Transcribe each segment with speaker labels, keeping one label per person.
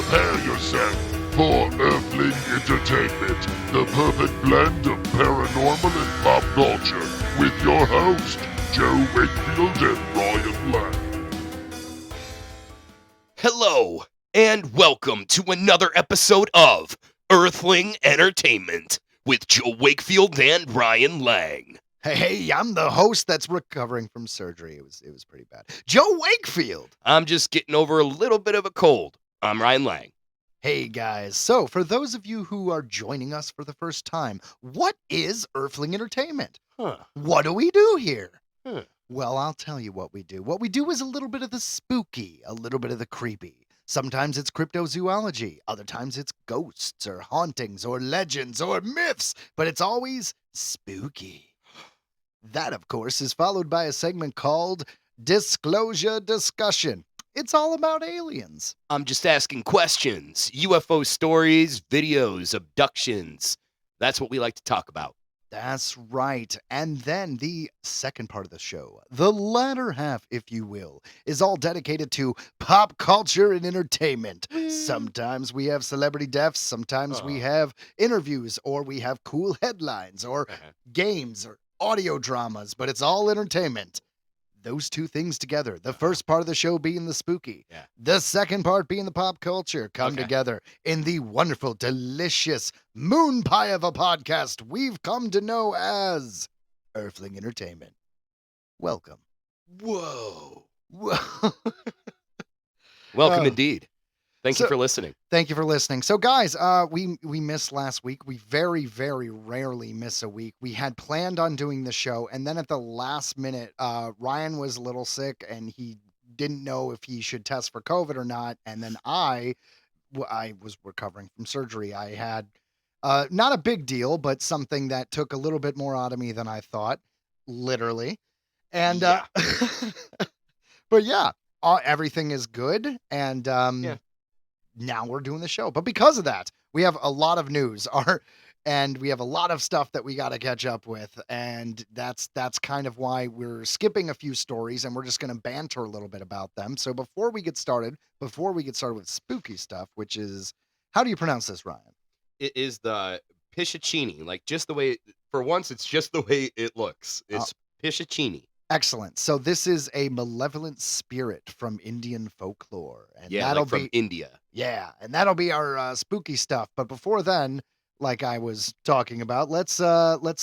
Speaker 1: Prepare yourself for Earthling Entertainment, the perfect blend of paranormal and pop culture, with your host, Joe Wakefield and Ryan Lang.
Speaker 2: Hello, and welcome to another episode of Earthling Entertainment with Joe Wakefield and Ryan Lang.
Speaker 3: Hey, I'm the host that's recovering from surgery. It was pretty bad. Joe Wakefield.
Speaker 2: I'm just getting over a little bit of a cold. I'm Ryan Lang.
Speaker 3: Hey guys, so for those of you who are joining us for the first time, what is Earthling Entertainment? What do we do here? Well, I'll tell you what we do. What we do is a little bit of the spooky, a little bit of the creepy. Sometimes it's cryptozoology, other times it's ghosts or hauntings or legends or myths, but it's always spooky. That, of course, is followed by a segment called Disclosure Discussion. It's all about aliens.
Speaker 2: I'm just asking questions, UFO stories, videos, abductions. That's what we like to talk about.
Speaker 3: That's right. And then the second part of the show, the latter half, if you will, is all dedicated to pop culture and entertainment. Sometimes we have celebrity deaths, sometimes we have interviews, or we have cool headlines, or games, or audio dramas, but it's all entertainment. Those two things together, the first part of the show being the spooky, the second part being the pop culture, come together in the wonderful, delicious moon pie of a podcast we've come to know as Earthling Entertainment. Welcome.
Speaker 2: Whoa.
Speaker 3: Whoa.
Speaker 2: Welcome indeed. Thank you for listening.
Speaker 3: Thank you for listening. So, guys, we missed last week. We very, very rarely miss a week. We had planned on doing the show, and then at the last minute, Ryan was a little sick, and he didn't know if he should test for COVID or not. And then I was recovering from surgery. I had not a big deal, but something that took a little bit more out of me than I thought, literally. And but yeah, everything is good, and now we're doing the show. But because of that, we have a lot of news and we have a lot of stuff that we got to catch up with. And that's kind of why we're skipping a few stories and we're just going to banter a little bit about them. So before we get started with spooky stuff, which is, how do you pronounce this, Ryan?
Speaker 2: It is the Pishachini. Like, just the way, for once, it's just the way it looks. It's Pishachini.
Speaker 3: Excellent. So this is a malevolent spirit from Indian folklore. And that'll
Speaker 2: from India.
Speaker 3: Yeah, and that'll be our spooky stuff. But before then, like I was talking about, let's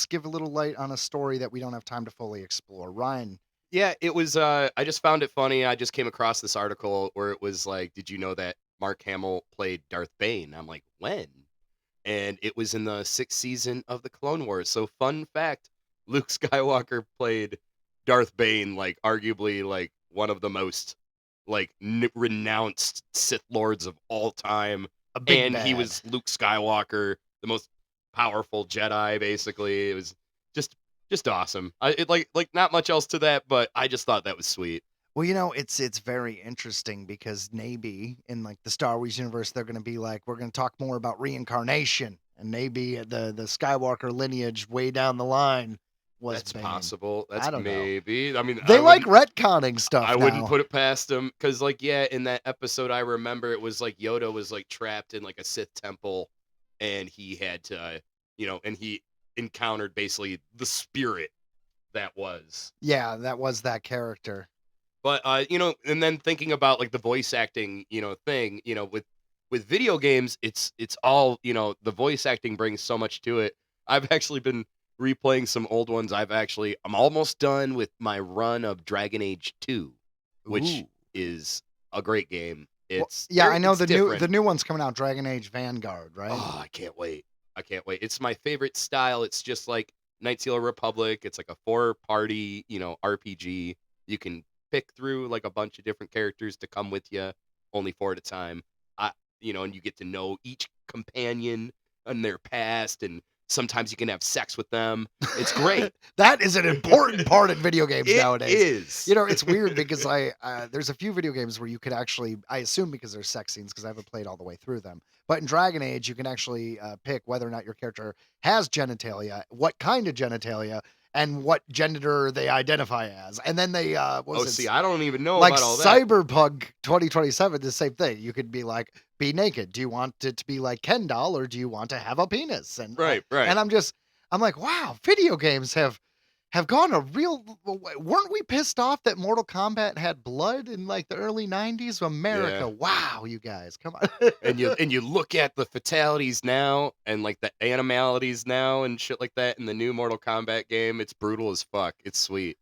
Speaker 3: give a little light on a story that we don't have time to fully explore. Ryan.
Speaker 2: Yeah, it was, I just found it funny. I just came across this article where it was like, did you know that Mark Hamill played Darth Bane? I'm like, when? And it was in the 6th season of the Clone Wars. So fun fact, Luke Skywalker played Darth Bane, like arguably like one of the most like renounced Sith Lords of all time. And he was Luke Skywalker, the most powerful Jedi, basically. It was just awesome. It like not much else to that, but I just thought that was sweet.
Speaker 3: Well, you know, it's very interesting because maybe in like the Star Wars universe, they're going to be like, we're going to talk more about reincarnation, and maybe the Skywalker lineage way down the line was
Speaker 2: That's
Speaker 3: Bane.
Speaker 2: Possible. That's
Speaker 3: I don't
Speaker 2: maybe.
Speaker 3: know.
Speaker 2: I mean,
Speaker 3: they like retconning stuff.
Speaker 2: I wouldn't put it past them because, like, in that episode, I remember it was like Yoda was like trapped in like a Sith temple, and he had to, and he encountered basically the spirit that was.
Speaker 3: Yeah, that was that character.
Speaker 2: But and then thinking about like the voice acting, thing, with video games, it's all, the voice acting brings so much to it. I've actually been replaying some old ones. I'm almost done with my run of Dragon Age 2, which is a great game.
Speaker 3: I know the new one's coming out, Dragon Age Vanguard, right?
Speaker 2: Oh, I can't wait. It's my favorite style. It's just like Knights of the Republic. It's like a 4-party, RPG. You can pick through like a bunch of different characters to come with you, only 4 at a time. And you get to know each companion and their past, and sometimes you can have sex with them. It's great.
Speaker 3: That is an important part in video games nowadays.
Speaker 2: It is.
Speaker 3: It's weird because there's a few video games where you could actually, I assume because there's sex scenes because I haven't played all the way through them. But in Dragon Age, you can actually pick whether or not your character has genitalia, what kind of genitalia, and what gender they identify as. And then they,
Speaker 2: I don't even know
Speaker 3: like
Speaker 2: about all that.
Speaker 3: Cyberpunk 2027, the same thing. You could be like, be naked? Do you want it to be like Ken doll, or do you want to have a penis? And
Speaker 2: Right.
Speaker 3: and I'm like, wow, video games have gone a real. Weren't we pissed off that Mortal Kombat had blood in like the early '90s? America,
Speaker 2: Yeah.
Speaker 3: wow, you guys, come on.
Speaker 2: And you look at the fatalities now and like the animalities now and shit like that in the new Mortal Kombat game. It's brutal as fuck. It's sweet.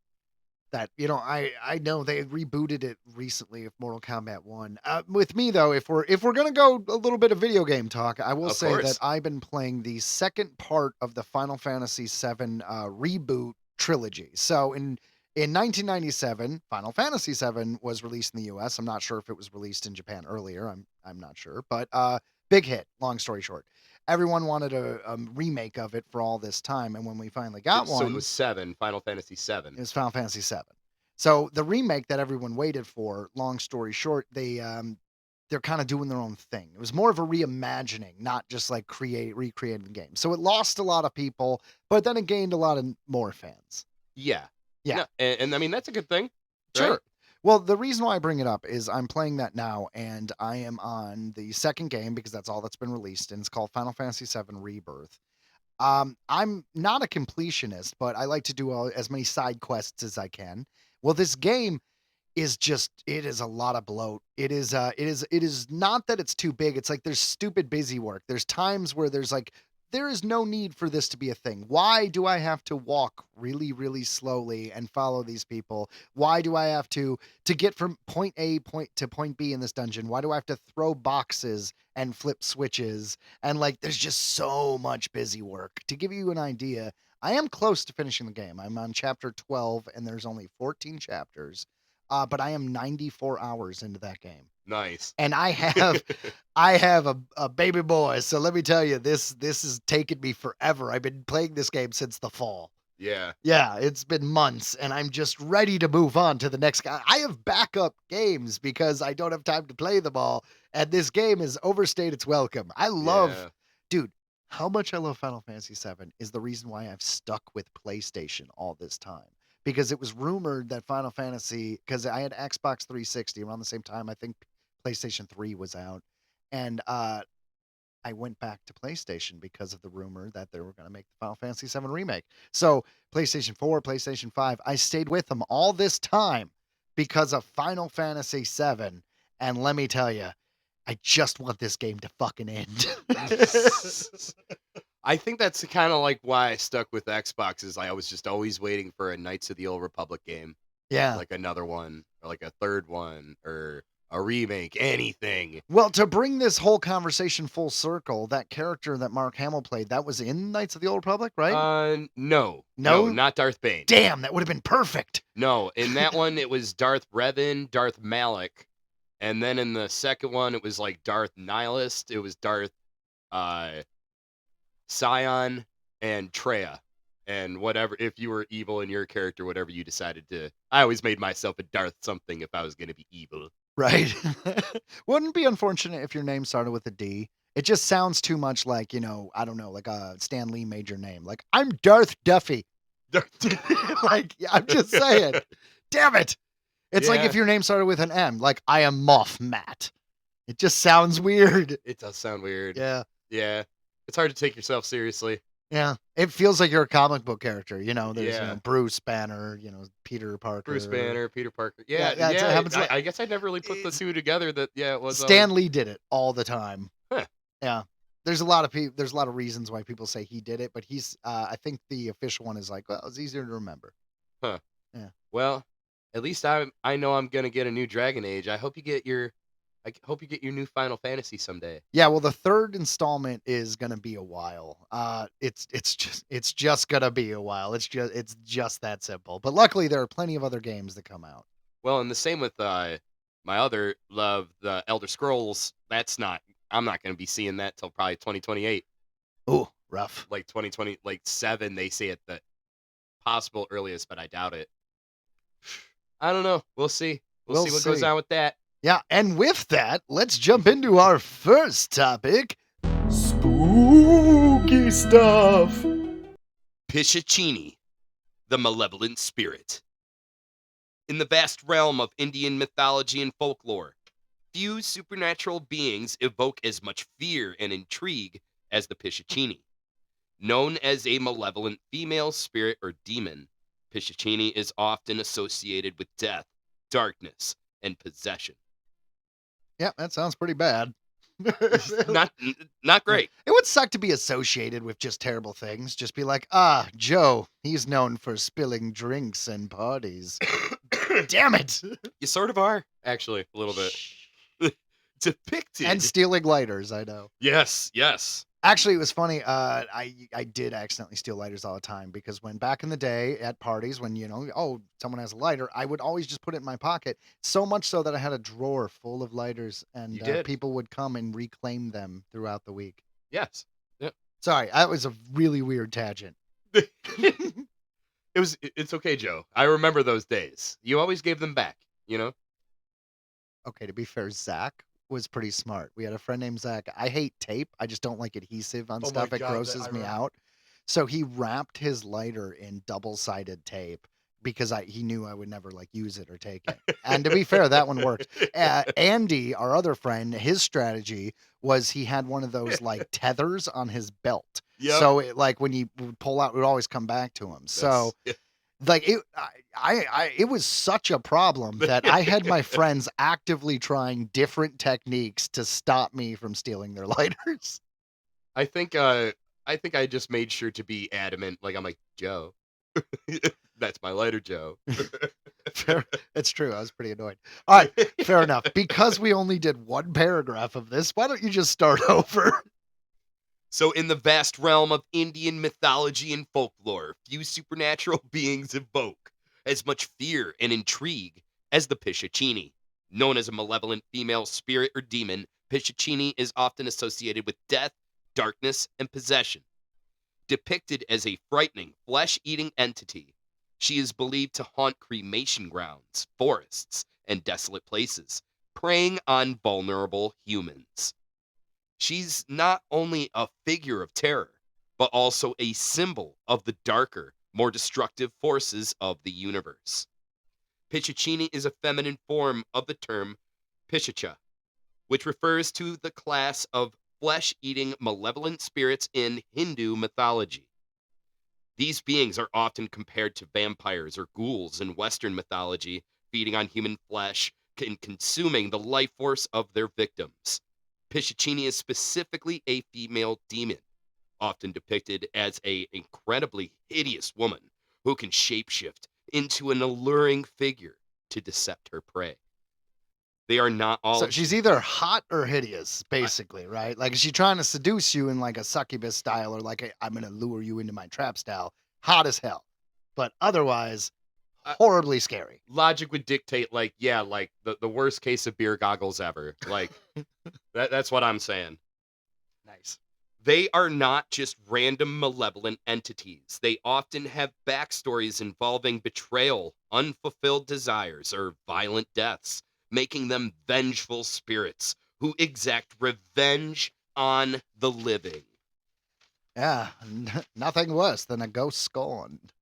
Speaker 3: That, I know they rebooted it recently of Mortal Kombat 1. With me though, if we're gonna go a little bit of video game talk, I will
Speaker 2: Of
Speaker 3: say
Speaker 2: course.
Speaker 3: that I've been playing the second part of the Final Fantasy VII reboot trilogy. So in 1997, Final Fantasy VII was released in the US. I'm not sure if it was released in Japan earlier. I'm not sure, but big hit. Long story short, everyone wanted a remake of it for all this time, and when we finally got one,
Speaker 2: So it was 7, Final Fantasy 7.
Speaker 3: it was Final Fantasy VII. So the remake that everyone waited for, long story short, they're kind of doing their own thing. It was more of a reimagining, not just like recreating the game. So it lost a lot of people, but then it gained a lot of more fans.
Speaker 2: Yeah.
Speaker 3: Yeah.
Speaker 2: No, and I mean, that's a good thing.
Speaker 3: Sure.
Speaker 2: Right?
Speaker 3: Well, the reason why I bring it up is I'm playing that now, and I am on the second game because that's all that's been released, and it's called Final Fantasy VII Rebirth. I'm not a completionist, but I like to do as many side quests as I can. Well, this game is it is a lot of bloat. It is not that it's too big. It's like there's stupid busy work. There's times where there is no need for this to be a thing. Why do I have to walk really, really slowly and follow these people? Why do I have to get from point A to point B in this dungeon? Why do I have to throw boxes and flip switches? And like, there's just so much busy work. To give you an idea, I am close to finishing the game. I'm on chapter 12 and there's only 14 chapters. But I am 94 hours into that game.
Speaker 2: Nice.
Speaker 3: And I have a baby boy, so let me tell you, this has taken me forever. I've been playing this game since the fall.
Speaker 2: Yeah.
Speaker 3: Yeah, it's been months, and I'm just ready to move on to the next guy. I have backup games because I don't have time to play them all, and this game has overstayed its welcome. Dude, how much I love Final Fantasy VII is the reason why I've stuck with PlayStation all this time. Because it was rumored that Final Fantasy, because I had Xbox 360 around the same time, I think PlayStation 3 was out. And I went back to PlayStation because of the rumor that they were going to make the Final Fantasy VII remake. So PlayStation 4, PlayStation 5, I stayed with them all this time because of Final Fantasy VII. And let me tell you, I just want this game to fucking end.
Speaker 2: I think that's kind of like why I stuck with Xbox is I was just always waiting for a Knights of the Old Republic game.
Speaker 3: Yeah.
Speaker 2: Like another one or like a third one or a remake, anything.
Speaker 3: Well, to bring this whole conversation full circle, that character that Mark Hamill played, that was in Knights of the Old Republic, right?
Speaker 2: No,
Speaker 3: No?
Speaker 2: not Darth Bane.
Speaker 3: Damn, that would have been perfect.
Speaker 2: No, in that one it was Darth Revan, Darth Malak, and then in the second one it was like Darth Nihilist. It was Darth Scion and Treya. And whatever, if you were evil in your character, whatever you decided to. I always made myself a Darth something if I was going to be evil.
Speaker 3: Right. Wouldn't it be unfortunate if your name started with a D? It just sounds too much like, I don't know, like a Stan Lee major name. Like, I'm Darth Duffy. Like, I'm just saying. Damn it. It's like if your name started with an M, like, I am Moff Matt. It just sounds weird.
Speaker 2: It does sound weird.
Speaker 3: Yeah.
Speaker 2: Yeah. It's hard to take yourself seriously.
Speaker 3: Yeah. It feels like you're a comic book character. There's Bruce Banner, Peter Parker.
Speaker 2: Bruce Banner, Peter Parker.
Speaker 3: It
Speaker 2: Yeah.
Speaker 3: happens
Speaker 2: I guess I never really put the two together that, it was.
Speaker 3: Stan Lee did it all the time.
Speaker 2: Huh.
Speaker 3: Yeah. There's a lot of reasons why people say he did it, but he's, I think the official one is like, well, it's easier to remember.
Speaker 2: Huh.
Speaker 3: Yeah.
Speaker 2: Well, at least I know I'm going to get a new Dragon Age. I hope you get your new Final Fantasy someday.
Speaker 3: Yeah, well, the third installment is gonna be a while. It's just gonna be a while. It's just that simple. But luckily, there are plenty of other games that come out.
Speaker 2: Well, and the same with my other love, the Elder Scrolls. I'm not going to be seeing that till probably 2028.
Speaker 3: Ooh, rough.
Speaker 2: Like 2020, like 7. They say at the possible earliest, but I doubt it. I don't know. We'll see. We'll see what goes on with that.
Speaker 3: Yeah, and with that, let's jump into our first topic. Spooky stuff.
Speaker 2: Pishachini, the malevolent spirit. In the vast realm of Indian mythology and folklore, Few supernatural beings evoke as much fear and intrigue as the Pishachini. Known as a malevolent female spirit or demon, Pishachini is often associated with death, darkness, and possession.
Speaker 3: Yeah, that sounds pretty bad.
Speaker 2: Not not great.
Speaker 3: It would suck to be associated with just terrible things. Just be like, Joe, he's known for spilling drinks and parties. Damn it.
Speaker 2: You sort of are, actually, a little bit. Depicted.
Speaker 3: And stealing lighters, I know.
Speaker 2: Yes, yes.
Speaker 3: Actually, it was funny. I did accidentally steal lighters all the time because when back in the day at parties, when someone has a lighter, I would always just put it in my pocket. So much so that I had a drawer full of lighters, and
Speaker 2: You did.
Speaker 3: people would come and reclaim them throughout the week.
Speaker 2: Yes. Yep.
Speaker 3: Sorry, that was a really weird tangent.
Speaker 2: It's okay, Joe. I remember those days. You always gave them back, you know?
Speaker 3: Okay, to be fair, Zach was pretty smart. We had a friend named Zach. I hate tape. I just don't like adhesive on
Speaker 4: Oh my
Speaker 3: stuff. It
Speaker 4: God,
Speaker 3: grosses
Speaker 4: I
Speaker 3: me
Speaker 4: remember.
Speaker 3: out. So he wrapped his lighter in double-sided tape because he knew I would never use it or take it. And to be fair, that one worked. Andy, our other friend, his strategy was he had one of those tethers on his belt.
Speaker 2: Yep.
Speaker 3: So it, when he would pull out, it would always come back to him. So it was such a problem that I had my friends actively trying different techniques to stop me from stealing their lighters.
Speaker 2: I think I just made sure to be adamant. I'm like, Joe, that's my lighter, Joe.
Speaker 3: Fair. It's true. I was pretty annoyed. All right, fair enough. Because we only did one paragraph of this, why don't you just start over?
Speaker 2: So in the vast realm of Indian mythology and folklore, few supernatural beings evoke as much fear and intrigue as the Pishachini. Known as a malevolent female spirit or demon, Pishachini is often associated with death, darkness, and possession. Depicted as a frightening, flesh-eating entity, she is believed to haunt cremation grounds, forests, and desolate places, preying on vulnerable humans. She's not only a figure of terror, but also a symbol of the darker, more destructive forces of the universe. Pishachini is a feminine form of the term Pishacha, which refers to the class of flesh-eating malevolent spirits in Hindu mythology. These beings are often compared to vampires or ghouls in Western mythology, feeding on human flesh and consuming the life force of their victims. Pishachini is specifically a female demon, often depicted as an incredibly hideous woman who can shapeshift into an alluring figure to decept her prey. They are not all.
Speaker 3: So she's either hot or hideous, basically, right? Is she trying to seduce you in a succubus style or I'm going to lure you into my trap style? Hot as hell. But otherwise, horribly scary.
Speaker 2: Logic would dictate, the worst case of beer goggles ever. That's what I'm saying.
Speaker 3: Nice.
Speaker 2: They are not just random malevolent entities. They often have backstories involving betrayal, unfulfilled desires, or violent deaths, making them vengeful spirits who exact revenge on the living.
Speaker 3: Yeah, nothing worse than a ghost scorned.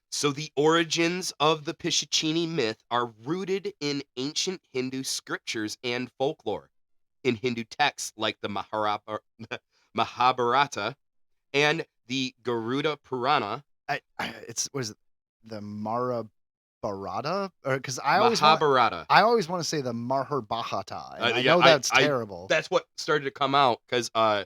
Speaker 2: So the origins of the Pishachini myth are rooted in ancient Hindu scriptures and folklore. In Hindu texts like the Mahabharata and the Garuda Purana.
Speaker 3: Was it the Mahabharata? Because I always want to say the Mahabharata. And I know that's terrible.
Speaker 2: That's what started to come out because I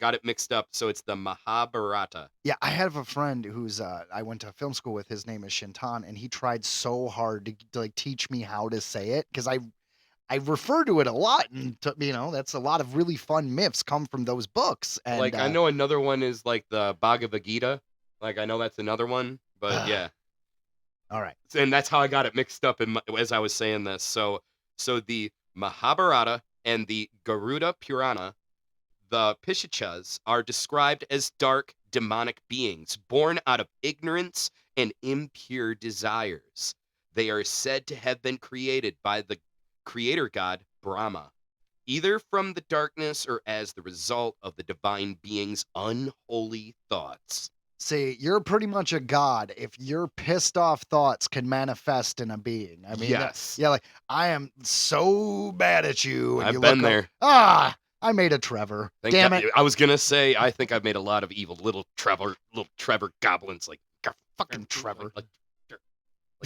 Speaker 2: got it mixed up. So it's the Mahabharata.
Speaker 3: Yeah, I have a friend who's I went to film school with. His name is Shintan, and he tried so hard to teach me how to say it because I refer to it a lot, and that's a lot of really fun myths come from those books. And
Speaker 2: I know another one is the Bhagavad Gita. I know that's another one, but yeah.
Speaker 3: All right.
Speaker 2: And that's how I got it mixed up as I was saying this. So the Mahabharata and the Garuda Purana, the Pishachas are described as dark, demonic beings born out of ignorance and impure desires. They are said to have been created by the creator god Brahma, either from the darkness or as the result of the divine being's unholy thoughts.
Speaker 3: See, you're pretty much a god if your pissed off thoughts can manifest in a being. I mean,
Speaker 2: Yes.
Speaker 3: yeah, like I am so mad at you, and
Speaker 2: I've
Speaker 3: you
Speaker 2: been
Speaker 3: look up,
Speaker 2: there.
Speaker 3: I made a Trevor.
Speaker 2: Thank
Speaker 3: Damn
Speaker 2: God-
Speaker 3: it,
Speaker 2: I was gonna say I think I've made a lot of evil little Trevor goblins like
Speaker 3: fucking Trevor.
Speaker 2: Like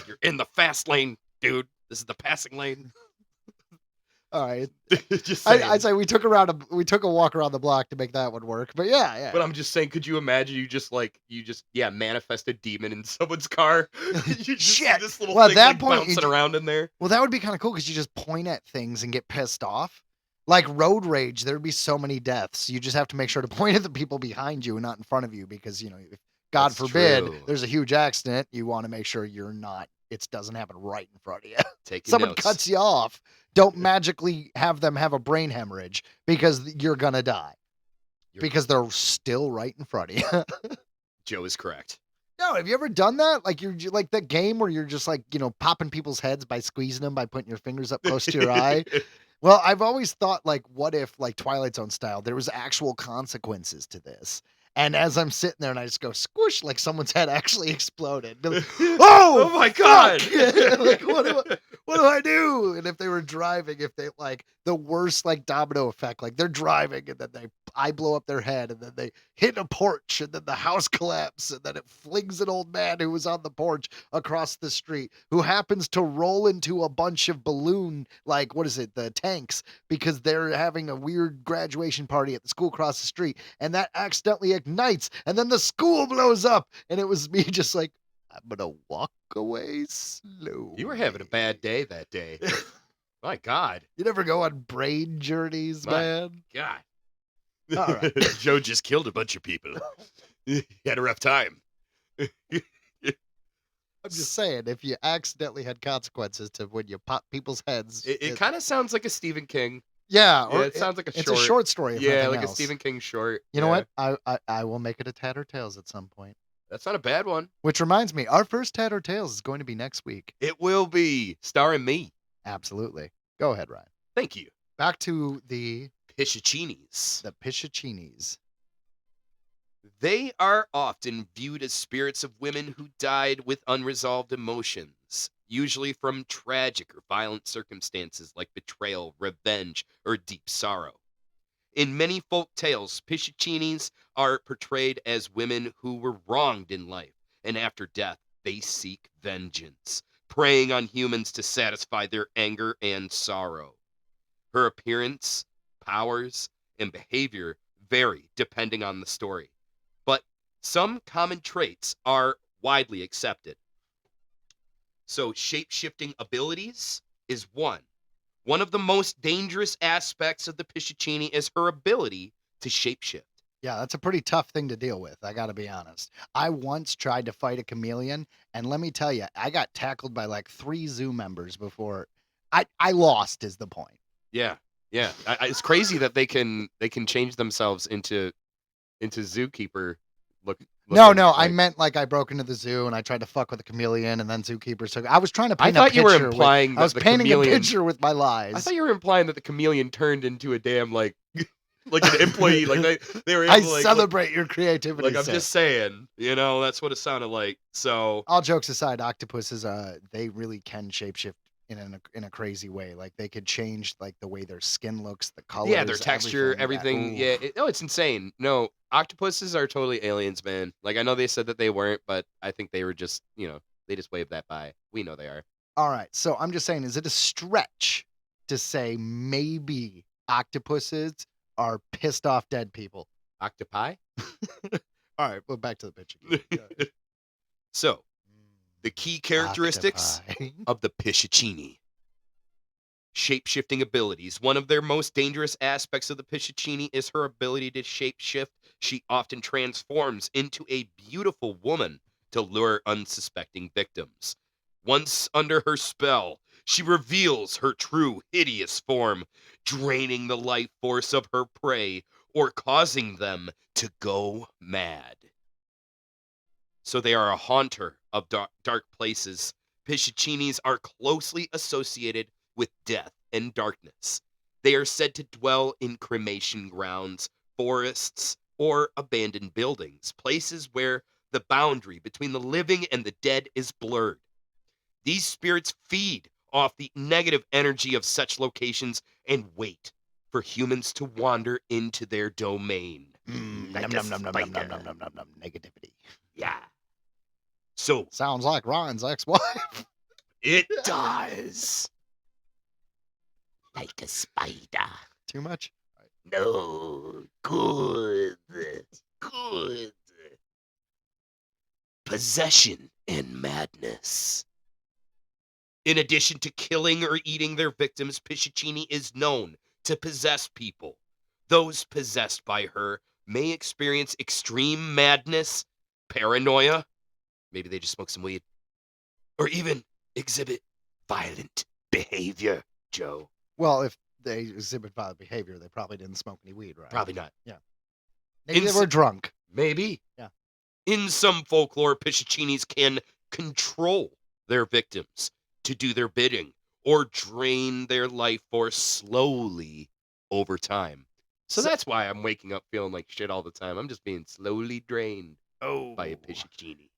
Speaker 2: you're in the fast lane, dude. This is the passing lane.
Speaker 3: All right,
Speaker 2: Just saying.
Speaker 3: I'd say we took a walk around the block to make that one work. But yeah.
Speaker 2: But I'm just saying, could you imagine you just manifest a demon in someone's car? You just see
Speaker 3: Shit.
Speaker 2: this little
Speaker 3: Well, at
Speaker 2: thing
Speaker 3: that
Speaker 2: like,
Speaker 3: point,
Speaker 2: bouncing around in there.
Speaker 3: Well, that would be kind of cool because you just point at things and get pissed off. Like road rage, there would be so many deaths. You just have to make sure to point at the people behind you and not in front of you because, if God
Speaker 2: That's
Speaker 3: forbid
Speaker 2: true.
Speaker 3: there's a huge accident, you want to make sure it doesn't happen right in front of you.
Speaker 2: Taking
Speaker 3: Someone
Speaker 2: notes.
Speaker 3: cuts you off. Don't magically have them have a brain hemorrhage because you're going to die because they're still right in front of you.
Speaker 2: Joe is correct.
Speaker 3: No, have you ever done that? Like you're like that game where you're just like, popping people's heads by squeezing them by putting your fingers up close to your eye. Well, I've always thought, like, what if, like, Twilight Zone style, there was actual consequences to this? And as I'm sitting there and I just go squish, like someone's head actually exploded. Be like, oh
Speaker 2: my God.
Speaker 3: Like, what do I do? And if they were driving, if they like the worst like domino effect, like they're driving and then I blow up their head and then they hit a porch and then the house collapses and then it flings an old man who was on the porch across the street who happens to roll into a bunch of balloon, like, what is it, the tanks, because they're having a weird graduation party at the school across the street and that accidentally ignites and then the school blows up and it was me just like, I'm gonna walk away slow.
Speaker 2: You were having a bad day that day. My God.
Speaker 3: You never go on brain journeys, man.
Speaker 2: God.
Speaker 3: All right.
Speaker 2: Joe just killed a bunch of people. He had a rough time.
Speaker 3: I'm just saying, if you accidentally had consequences to when you pop people's heads,
Speaker 2: It kind of sounds like a Stephen King.
Speaker 3: yeah,
Speaker 2: Yeah, it sounds like
Speaker 3: it's a short story. If
Speaker 2: Yeah,
Speaker 3: nothing
Speaker 2: like
Speaker 3: else.
Speaker 2: a Stephen King short.
Speaker 3: You know
Speaker 2: Yeah.
Speaker 3: what? I will make it a Tatter Tales at some point.
Speaker 2: That's not a bad one.
Speaker 3: Which reminds me, our first Tatter Tales is going to be next week.
Speaker 2: It will be starring me.
Speaker 3: Absolutely. Go ahead, Ryan.
Speaker 2: Thank you.
Speaker 3: Back to the
Speaker 2: Pishachinis.
Speaker 3: Pishachinis.
Speaker 2: They are often viewed as spirits of women who died with unresolved emotions, usually from tragic or violent circumstances like betrayal, revenge, or deep sorrow. In many folk tales, Pishachinis are portrayed as women who were wronged in life, and after death, they seek vengeance, preying on humans to satisfy their anger and sorrow. Her appearance, powers, and behavior vary depending on the story, but some common traits are widely accepted. So, shape-shifting abilities is one. One of the most dangerous aspects of the Pishachini is her ability to shapeshift.
Speaker 3: Yeah, that's a pretty tough thing to deal with. I got to be honest. I once tried to fight a chameleon, and let me tell you, I got tackled by like 3 zoo members before I lost. Is the point?
Speaker 2: Yeah. It's crazy that they can change themselves into zookeeper look.
Speaker 3: No,
Speaker 2: looking,
Speaker 3: I
Speaker 2: like-
Speaker 3: meant like I broke into the zoo and I tried to fuck with a chameleon, and then zookeepers took. I was trying to
Speaker 2: I
Speaker 3: paint
Speaker 2: thought
Speaker 3: a
Speaker 2: you were
Speaker 3: picture.
Speaker 2: implying
Speaker 3: I was
Speaker 2: that the
Speaker 3: painting
Speaker 2: chameleon.
Speaker 3: a picture with my lies.
Speaker 2: I thought you were implying that the chameleon turned into a damn like an employee. Like they were. Able
Speaker 3: I
Speaker 2: to, like,
Speaker 3: celebrate your creativity.
Speaker 2: Like I'm
Speaker 3: sir.
Speaker 2: just saying, that's what it sounded like. So
Speaker 3: All jokes aside, octopuses, they really can shapeshift in a crazy way. Like they could change like the way their skin looks, the colors,
Speaker 2: yeah, their texture, everything.
Speaker 3: Ooh.
Speaker 2: Yeah, it's insane. No, octopuses are totally aliens, man. Like I know they said that they weren't, but I think they were just, they just waved that by. We know they are.
Speaker 3: All right, so I'm just saying, is it a stretch to say maybe octopuses are pissed off dead people?
Speaker 2: Octopi.
Speaker 3: All right, well, back to the picture. again.
Speaker 2: So, the key characteristics
Speaker 3: Octopi.
Speaker 2: of the Pishachini. Shape-shifting abilities. One of their most dangerous aspects of the Pishachini is her ability to shape-shift. She often transforms into a beautiful woman to lure unsuspecting victims. Once under her spell, she reveals her true hideous form, draining the life force of her prey or causing them to go mad. So they are a haunter of dark places. Pishachinis are closely associated with death and darkness. They are said to dwell in cremation grounds, forests, or abandoned buildings, places where the boundary between the living and the dead is blurred. These spirits feed off the negative energy of such locations and wait for humans to wander into their domain. Like a spider.
Speaker 3: Negativity.
Speaker 2: Yeah. So
Speaker 3: Sounds like Ryan's ex-wife.
Speaker 2: it does. Like a spider.
Speaker 3: Too much?
Speaker 2: No. Good. Good. Possession and madness. In addition to killing or eating their victims, Pishachini is known to possess people. Those possessed by her may experience extreme madness, paranoia, maybe they just smoke some weed, or even exhibit violent behavior, Joe.
Speaker 3: Well, if they exhibit violent behavior, they probably didn't smoke any weed, right?
Speaker 2: Probably not.
Speaker 3: Maybe they were drunk.
Speaker 2: Maybe.
Speaker 3: Yeah.
Speaker 2: In some folklore, Pishachinis can control their victims to do their bidding or drain their life force slowly over time. So that's why I'm waking up feeling like shit all the time. I'm just being slowly drained by a Pishachini.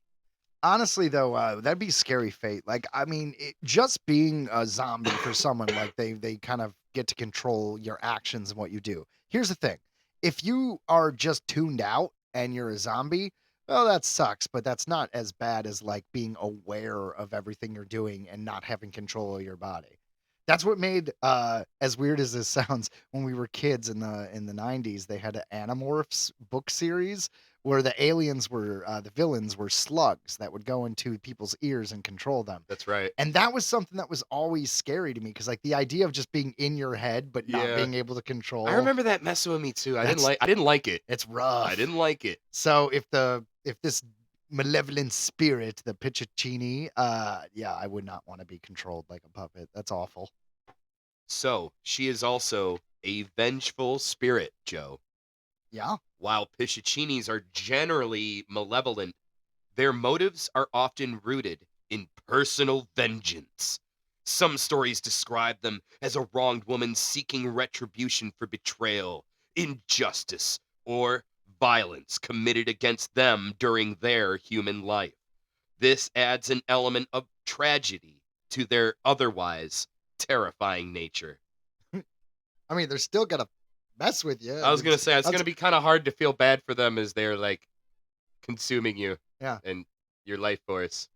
Speaker 3: Honestly, though, that'd be scary fate. Like, I mean, just being a zombie for someone, like they kind of get to control your actions and what you do. Here's the thing. If you are just tuned out and you're a zombie, well, that sucks, but that's not as bad as like being aware of everything you're doing and not having control of your body. That's what made, as weird as this sounds, when we were kids in the 90s, they had an Animorphs book series where the aliens were, the villains were slugs that would go into people's ears and control them.
Speaker 2: That's right.
Speaker 3: And that was something that was always scary to me because, like, the idea of just being in your head but not being able to control.
Speaker 2: I remember that messing with me too. I didn't like it.
Speaker 3: It's rough.
Speaker 2: I didn't like it.
Speaker 3: So if this malevolent spirit, the Pishachini, I would not want to be controlled like a puppet. That's awful.
Speaker 2: So she is also a vengeful spirit, Joe.
Speaker 3: Yeah.
Speaker 2: While Pishachinis are generally malevolent, their motives are often rooted in personal vengeance. Some stories describe them as a wronged woman seeking retribution for betrayal, injustice, or violence committed against them during their human life. This adds an element of tragedy to their otherwise terrifying nature.
Speaker 3: I mean, they're still gonna mess with you.
Speaker 2: I was gonna say it's gonna be kind of hard to feel bad for them as they're like consuming you, and your life force,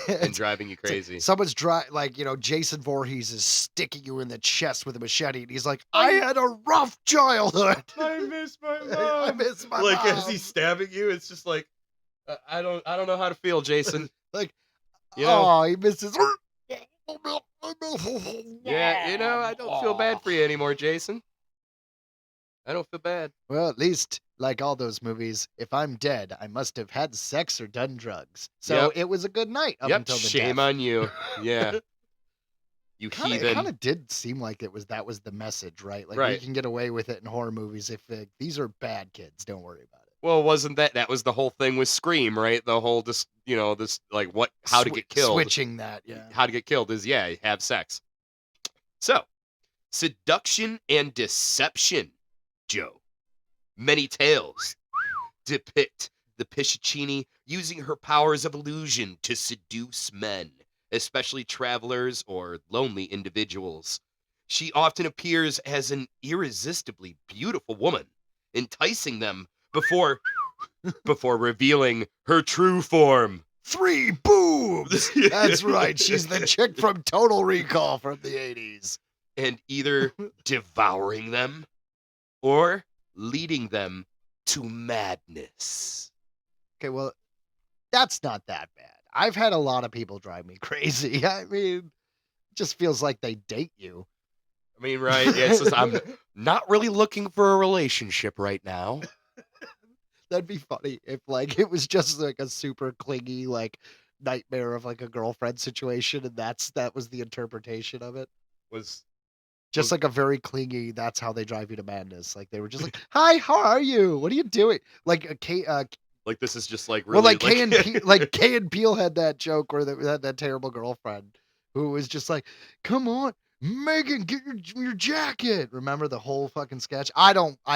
Speaker 2: and driving you crazy.
Speaker 3: Someone's Jason Voorhees is sticking you in the chest with a machete, and he's like, "I had a rough childhood.
Speaker 2: I miss my mom.
Speaker 3: I miss my
Speaker 2: like
Speaker 3: mom."
Speaker 2: as he's stabbing you, it's just like I don't know how to feel, Jason.
Speaker 3: Like,
Speaker 2: you know,
Speaker 3: he misses.
Speaker 2: Yeah, I don't feel bad for you anymore, Jason. I don't feel bad.
Speaker 3: Well, at least, like all those movies, if I'm dead, I must have had sex or done drugs. So it was a good night up until the
Speaker 2: shame
Speaker 3: death.
Speaker 2: on you. Yeah. You heathen.
Speaker 3: It kind of did seem like that was the message, right? Like, we can get away with it in horror movies if these are bad kids. Don't worry about it.
Speaker 2: Well, wasn't that was the whole thing with Scream, right? The whole this like how to get killed.
Speaker 3: Switching that,
Speaker 2: How to get killed is have sex. So, seduction and deception, Joe. Many tales depict the Pishachini using her powers of illusion to seduce men, especially travelers or lonely individuals. She often appears as an irresistibly beautiful woman, enticing them before revealing her true form.
Speaker 3: 3 boobs! That's right. She's the chick from Total Recall from the 80s.
Speaker 2: And either devouring them or leading them to madness.
Speaker 3: Okay, well, that's not that bad. I've had a lot of people drive me crazy. I mean, it just feels like they date you.
Speaker 2: I mean, right? Yeah, it's just, I'm not really looking for a relationship right now.
Speaker 3: That'd be funny if, like, it was just like a super clingy, like, nightmare of like a girlfriend situation, and that was the interpretation of it.
Speaker 2: Was
Speaker 3: just like a very clingy. That's how they drive you to madness. Like they were just like, "Hi, how are you? What are you doing?" Like
Speaker 2: like this is just like really.
Speaker 3: Well, like Kay and Peele had that joke where they had that terrible girlfriend who was just like, "Come on, Megan, get your jacket. Remember the whole fucking sketch? I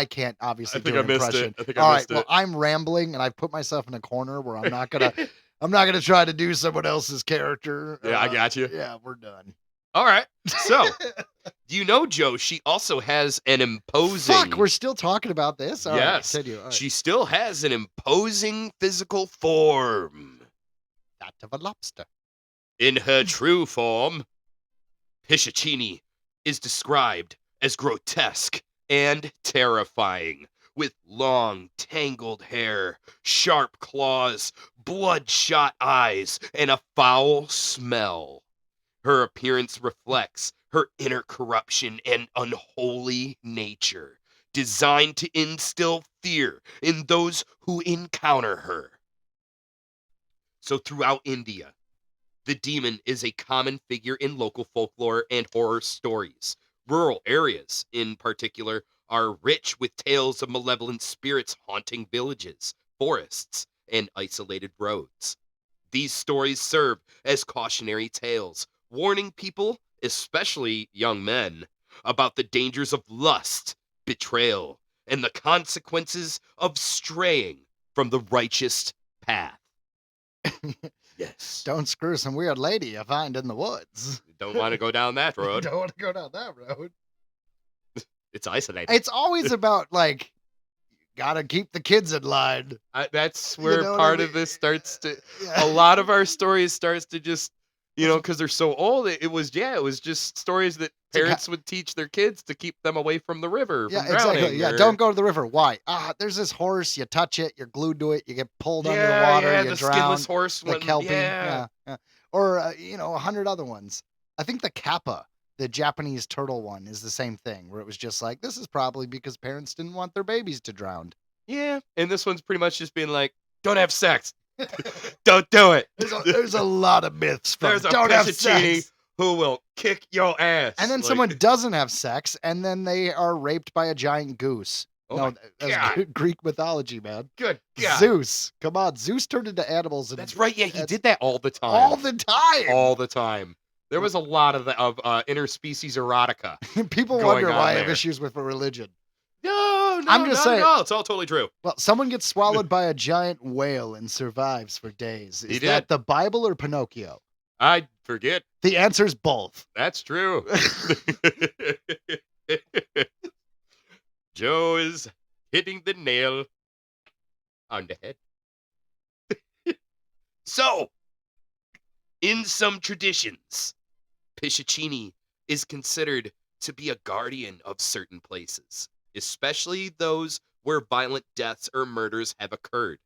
Speaker 3: can't obviously do an impression.
Speaker 2: I think
Speaker 3: All
Speaker 2: I
Speaker 3: right,
Speaker 2: missed
Speaker 3: well,
Speaker 2: it.
Speaker 3: I'm rambling and I've put myself in a corner where I'm not gonna try to do someone else's character.
Speaker 2: Yeah, I got you.
Speaker 3: Yeah, we're done.
Speaker 2: All right. So, you know, Joe, she also has an imposing.
Speaker 3: Fuck, we're still talking about this. All right,
Speaker 2: yes.
Speaker 3: continue. All right.
Speaker 2: She still has an imposing physical form.
Speaker 3: That of a lobster.
Speaker 2: In her true form, Pishachini is described as grotesque and terrifying, with long, tangled hair, sharp claws, bloodshot eyes, and a foul smell. Her appearance reflects her inner corruption and unholy nature, designed to instill fear in those who encounter her. So, throughout India, the demon is a common figure in local folklore and horror stories. Rural areas, in particular, are rich with tales of malevolent spirits haunting villages, forests, and isolated roads. These stories serve as cautionary tales, warning people, especially young men, about the dangers of lust, betrayal, and the consequences of straying from the righteous path. Yes.
Speaker 3: Don't screw some weird lady you find in the woods.
Speaker 2: Don't want to go down that road.
Speaker 3: Don't want to go down that road.
Speaker 2: It's isolated.
Speaker 3: It's always about like, gotta keep the kids in line.
Speaker 2: That's where
Speaker 3: know what
Speaker 2: part
Speaker 3: I
Speaker 2: of
Speaker 3: mean?
Speaker 2: this starts to.
Speaker 3: Yeah.
Speaker 2: A lot of our stories starts to just, because they're so old. It was just stories that parents would teach their kids to keep them away from the river.
Speaker 3: Yeah,
Speaker 2: from drowning,
Speaker 3: exactly. Yeah,
Speaker 2: or-
Speaker 3: don't go to the river. Why? There's this horse. You touch it, you're glued to it. You get pulled under the
Speaker 2: Yeah,
Speaker 3: water.
Speaker 2: yeah,
Speaker 3: you
Speaker 2: the
Speaker 3: drown.
Speaker 2: skinless horse
Speaker 3: The
Speaker 2: one.
Speaker 3: kelpie.
Speaker 2: Yeah.
Speaker 3: Yeah. Or 100 other ones. I think the kappa, the Japanese turtle one, is the same thing. Where it was just like, this is probably because parents didn't want their babies to drown.
Speaker 2: Yeah, and this one's pretty much just being like, don't have sex. Don't do it.
Speaker 3: There's a lot of myths from
Speaker 2: There's a
Speaker 3: don't have
Speaker 2: Pishachini
Speaker 3: sex.
Speaker 2: who will kick your ass.
Speaker 3: And then
Speaker 2: Like,
Speaker 3: someone doesn't have sex, and then they are raped by a giant goose.
Speaker 2: Oh
Speaker 3: no,
Speaker 2: my
Speaker 3: that's
Speaker 2: God.
Speaker 3: Greek mythology, man.
Speaker 2: Good God.
Speaker 3: Zeus, come on, Zeus turned into animals. And
Speaker 2: That's right. Yeah, he
Speaker 3: that's
Speaker 2: did that all the time.
Speaker 3: all the time.
Speaker 2: All the time. There was a lot of interspecies erotica.
Speaker 3: People
Speaker 2: going
Speaker 3: wonder
Speaker 2: on
Speaker 3: why I have
Speaker 2: there.
Speaker 3: issues with religion.
Speaker 2: No,
Speaker 3: I'm just
Speaker 2: not
Speaker 3: saying-
Speaker 2: at all. It's all totally true.
Speaker 3: Well, someone gets swallowed by a giant whale and survives for days. Is
Speaker 2: He
Speaker 3: that
Speaker 2: did.
Speaker 3: the Bible or Pinocchio?
Speaker 2: I forget.
Speaker 3: The answer's both.
Speaker 2: That's true. Joe is hitting the nail on the head. So, in some traditions, Pishachini is considered to be a guardian of certain places, especially those where violent deaths or murders have occurred.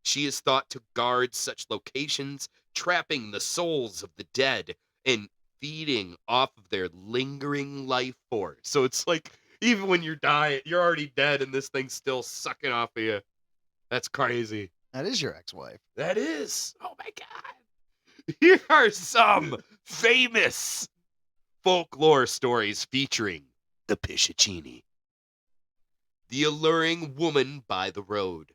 Speaker 2: She is thought to guard such locations, trapping the souls of the dead and feeding off of their lingering life force. So it's like, even when you're dying, you're already dead, and this thing's still sucking off of you. That's crazy.
Speaker 3: That is your ex-wife.
Speaker 2: That is. Oh my God. Here are some famous folklore stories featuring the Pishachini. The alluring woman by the road.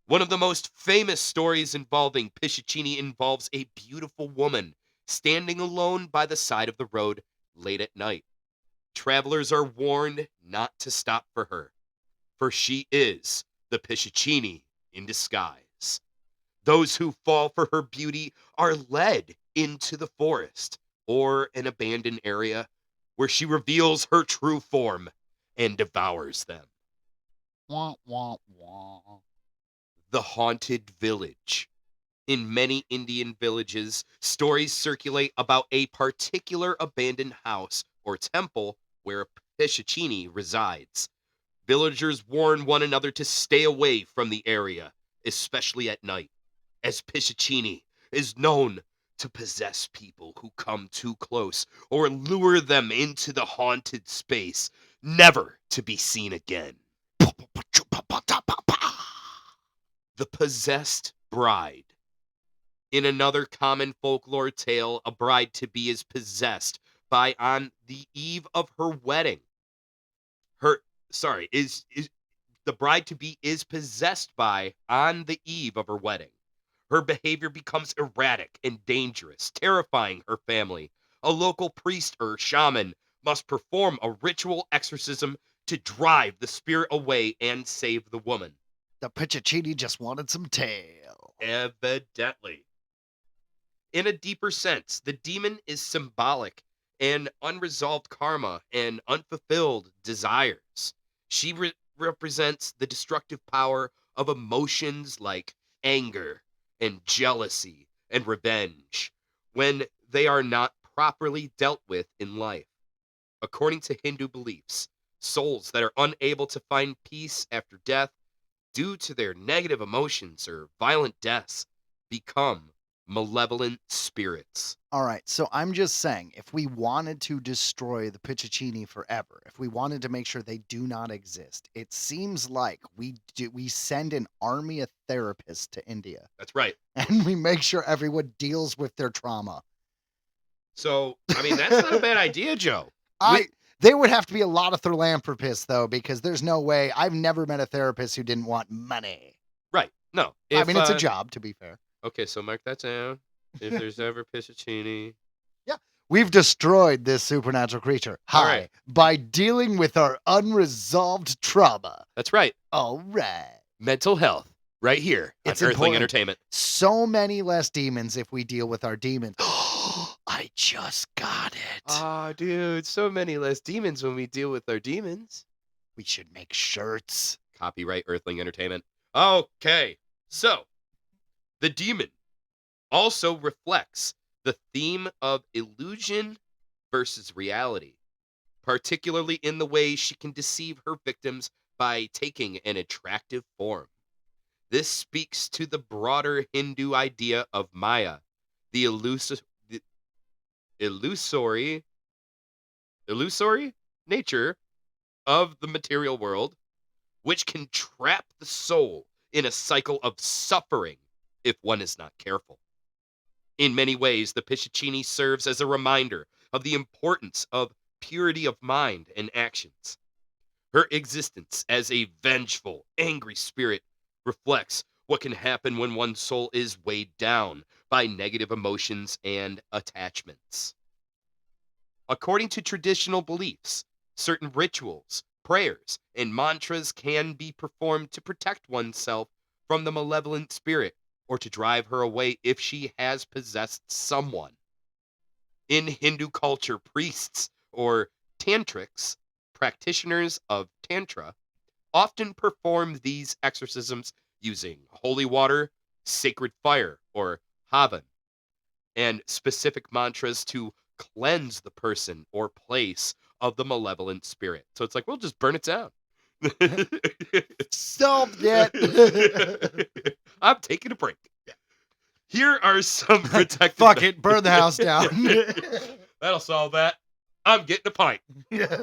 Speaker 2: One of the most famous stories involving Pishachini involves a beautiful woman standing alone by the side of the road late at night. Travelers are warned not to stop for her, for she is the Pishachini in disguise. Those who fall for her beauty are led into the forest or an abandoned area where she reveals her true form and devours them.
Speaker 3: Wah, wah, wah.
Speaker 2: The Haunted Village. In many Indian villages, stories circulate about a particular abandoned house or temple where Pishachini resides. Villagers warn one another to stay away from the area, especially at night, as Pishachini is known to possess people who come too close or lure them into the haunted space, never to be seen again. The Possessed Bride. In another common folklore tale, a bride-to-be is possessed by on the eve of her wedding. The bride-to-be is possessed by on the eve of her wedding. Her behavior becomes erratic and dangerous, terrifying her family, a local priest or shaman must perform a ritual exorcism to drive the spirit away and save the woman.
Speaker 3: The Pishachini just wanted some tail.
Speaker 2: Evidently. In a deeper sense, the demon is symbolic and unresolved karma and unfulfilled desires. She represents the destructive power of emotions like anger and jealousy and revenge when they are not properly dealt with in life. According to Hindu beliefs, souls that are unable to find peace after death due to their negative emotions or violent deaths become malevolent spirits.
Speaker 3: All right, so I'm just saying, if we wanted to destroy the Pishachini forever, if we wanted to make sure they do not exist, it seems like we send an army of therapists to India,
Speaker 2: That's right.
Speaker 3: and we make sure everyone deals with their trauma.
Speaker 2: So, I mean, that's not a bad idea, Joe.
Speaker 3: They would have to be a lot of philanthropists, though, because there's no way. I've never met a therapist who didn't want money.
Speaker 2: Right. No.
Speaker 3: I mean, it's a job, to be fair.
Speaker 2: Okay, so mark that down. If there's ever Pishachini.
Speaker 3: Yeah. We've destroyed this supernatural creature.
Speaker 2: All right.
Speaker 3: By dealing with our unresolved trauma.
Speaker 2: That's right.
Speaker 3: All right.
Speaker 2: Mental health. Right here on
Speaker 3: It's
Speaker 2: Earthling
Speaker 3: important.
Speaker 2: Entertainment.
Speaker 3: So many less demons if we deal with our demons. I just got it.
Speaker 2: Oh, dude, so many less demons when we deal with our demons.
Speaker 3: We should make shirts.
Speaker 2: Copyright Earthling Entertainment. Okay, so the demon also reflects the theme of illusion versus reality, particularly in the way she can deceive her victims by taking an attractive form. This speaks to the broader Hindu idea of Maya, the illusory nature of the material world, which can trap the soul in a cycle of suffering if one is not careful. In many ways, the Pishachini serves as a reminder of the importance of purity of mind and actions. Her existence as a vengeful, angry spirit reflects what can happen when one's soul is weighed down by negative emotions and attachments. According to traditional beliefs, certain rituals, prayers, and mantras can be performed to protect oneself from the malevolent spirit or to drive her away if she has possessed someone. In Hindu culture, priests or tantrics, practitioners of Tantra, often perform these exorcisms using holy water, sacred fire, or havan, and specific mantras to cleanse the person or place of the malevolent spirit. So it's like, we'll just burn it down.
Speaker 3: Stop that.
Speaker 2: I'm taking a break. Here are some protective...
Speaker 3: Fuck it, burn the house down.
Speaker 2: That'll solve that. I'm getting a pint.
Speaker 3: Yeah.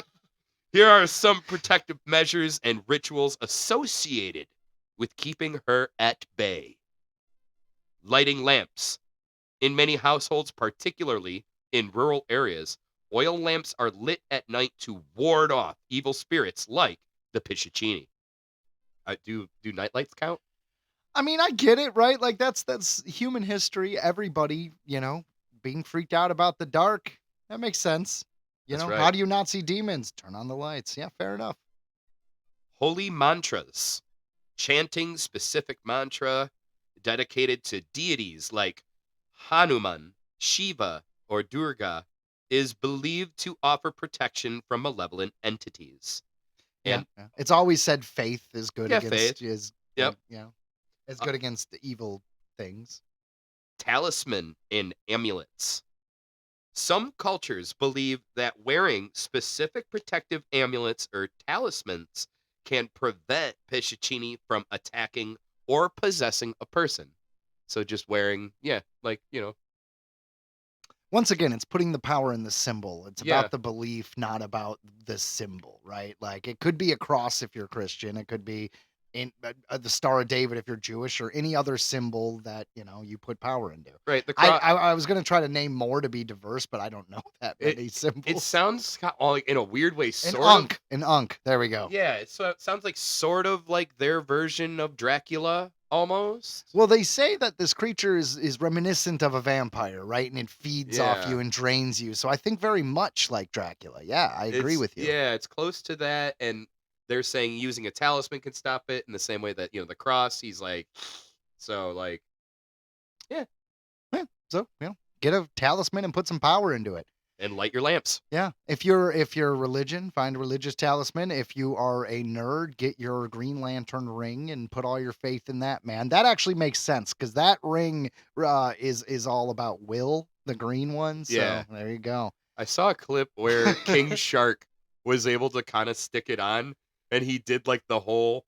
Speaker 2: Here are some protective measures and rituals associated with keeping her at bay. Lighting lamps. In many households, particularly in rural areas, oil lamps are lit at night to ward off evil spirits like the Pishachini. Do nightlights count?
Speaker 3: I mean, I get it, right? Like that's human history. Everybody, being freaked out about the dark. That makes sense.
Speaker 2: That's
Speaker 3: How
Speaker 2: right.
Speaker 3: do you not see demons? Turn on the lights. Yeah, fair enough.
Speaker 2: Holy mantras. Chanting specific mantra dedicated to deities like Hanuman, Shiva, or Durga is believed to offer protection from malevolent entities. And
Speaker 3: Yeah. It's always said faith is good
Speaker 2: Yeah,
Speaker 3: against
Speaker 2: faith.
Speaker 3: is
Speaker 2: Yep.
Speaker 3: is good against the evil things.
Speaker 2: talisman and amulets. Some cultures believe that wearing specific protective amulets or talismans can prevent Pishachini from attacking or possessing a person. So just wearing,
Speaker 3: Once again, it's putting the power in the symbol. It's
Speaker 2: Yeah.
Speaker 3: about the belief, not about the symbol, right? Like it could be a cross if you're Christian. It could be in the Star of David if you're Jewish, or any other symbol that you put power into.
Speaker 2: right. The
Speaker 3: I was gonna try to name more to be diverse, but I don't know that many symbols.
Speaker 2: it sounds like, in a weird way,
Speaker 3: an
Speaker 2: sort of.
Speaker 3: An Unk. There we go.
Speaker 2: Yeah, so it sounds like sort of like their version of Dracula, almost.
Speaker 3: Well, they say that this creature is reminiscent of a vampire, right? And it feeds off you
Speaker 2: Yeah.
Speaker 3: and drains you. So I think very much like Dracula. Yeah, I agree with you.
Speaker 2: Yeah, it's close to that, and they're saying using a talisman can stop it in the same way that the cross. He's like, so like, yeah,
Speaker 3: Yeah, so, get a talisman and put some power into it.
Speaker 2: and light your lamps.
Speaker 3: Yeah. If you're a religion, find a religious talisman. If you are a nerd, get your Green Lantern ring and put all your faith in that, man. That actually makes sense because that ring is all about Will, the green one. So
Speaker 2: Yeah.
Speaker 3: there you go.
Speaker 2: I saw a clip where King Shark was able to kind of stick it on, and he did like the whole,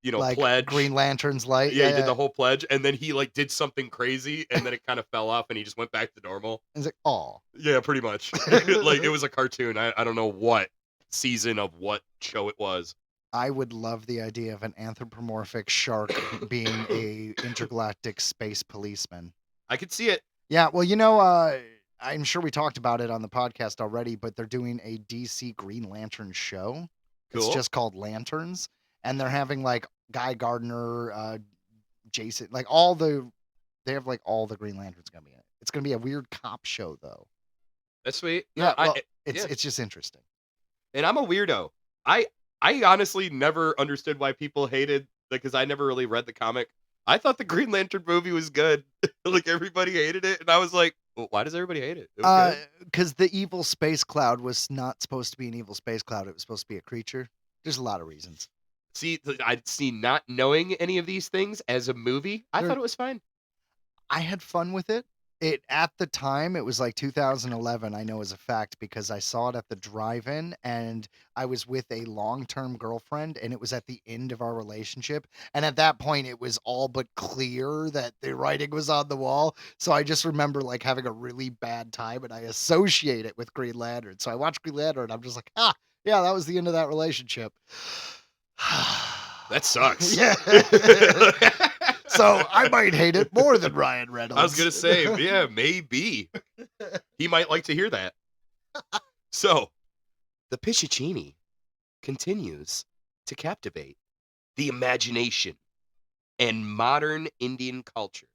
Speaker 3: Like
Speaker 2: pledge.
Speaker 3: Green Lantern's light.
Speaker 2: Yeah, he did the whole pledge, and then he like did something crazy, and then it kind of fell off, and he just went back to normal.
Speaker 3: It's like, oh.
Speaker 2: Yeah, pretty much. Like it was a cartoon. I don't know what season of what show it was.
Speaker 3: I would love the idea of an anthropomorphic shark being a intergalactic space policeman.
Speaker 2: I could see it.
Speaker 3: Yeah, well, I'm sure we talked about it on the podcast already, but they're doing a DC Green Lantern show. It's
Speaker 2: Cool.
Speaker 3: just called Lanterns, and they're having like Guy Gardner, Jason, like they have like all the Green Lanterns gonna be in it. It's gonna be a weird cop show though.
Speaker 2: That's sweet.
Speaker 3: Yeah,
Speaker 2: No,
Speaker 3: well,
Speaker 2: yeah.
Speaker 3: it's just interesting.
Speaker 2: And I'm a weirdo. I honestly never understood why people hated, because I never really read the comic. I thought the Green Lantern movie was good. Like everybody hated it, and I was like, well, why does everybody hate it? It was good.
Speaker 3: Because the evil space cloud was not supposed to be an evil space cloud. It was supposed to be a creature. There's a lot of reasons.
Speaker 2: See, I'd see not knowing any of these things as a movie. I
Speaker 3: They're-
Speaker 2: thought it was fine.
Speaker 3: I had fun with it. At the time, it was like 2011. I know as a fact because I saw it at the drive-in, and I was with a long-term girlfriend, and it was at the end of our relationship. And at that point, it was all but clear that the writing was on the wall. So I just remember like having a really bad time, and I associate it with Green Lantern. So I watched Green Lantern, and I'm just like, yeah, that was the end of that relationship.
Speaker 2: That sucks.
Speaker 3: Yeah. So I might hate it more than Ryan Reynolds.
Speaker 2: I was gonna say, yeah, maybe he might like to hear that. So, the Pishachini continues to captivate the imagination and modern Indian culture.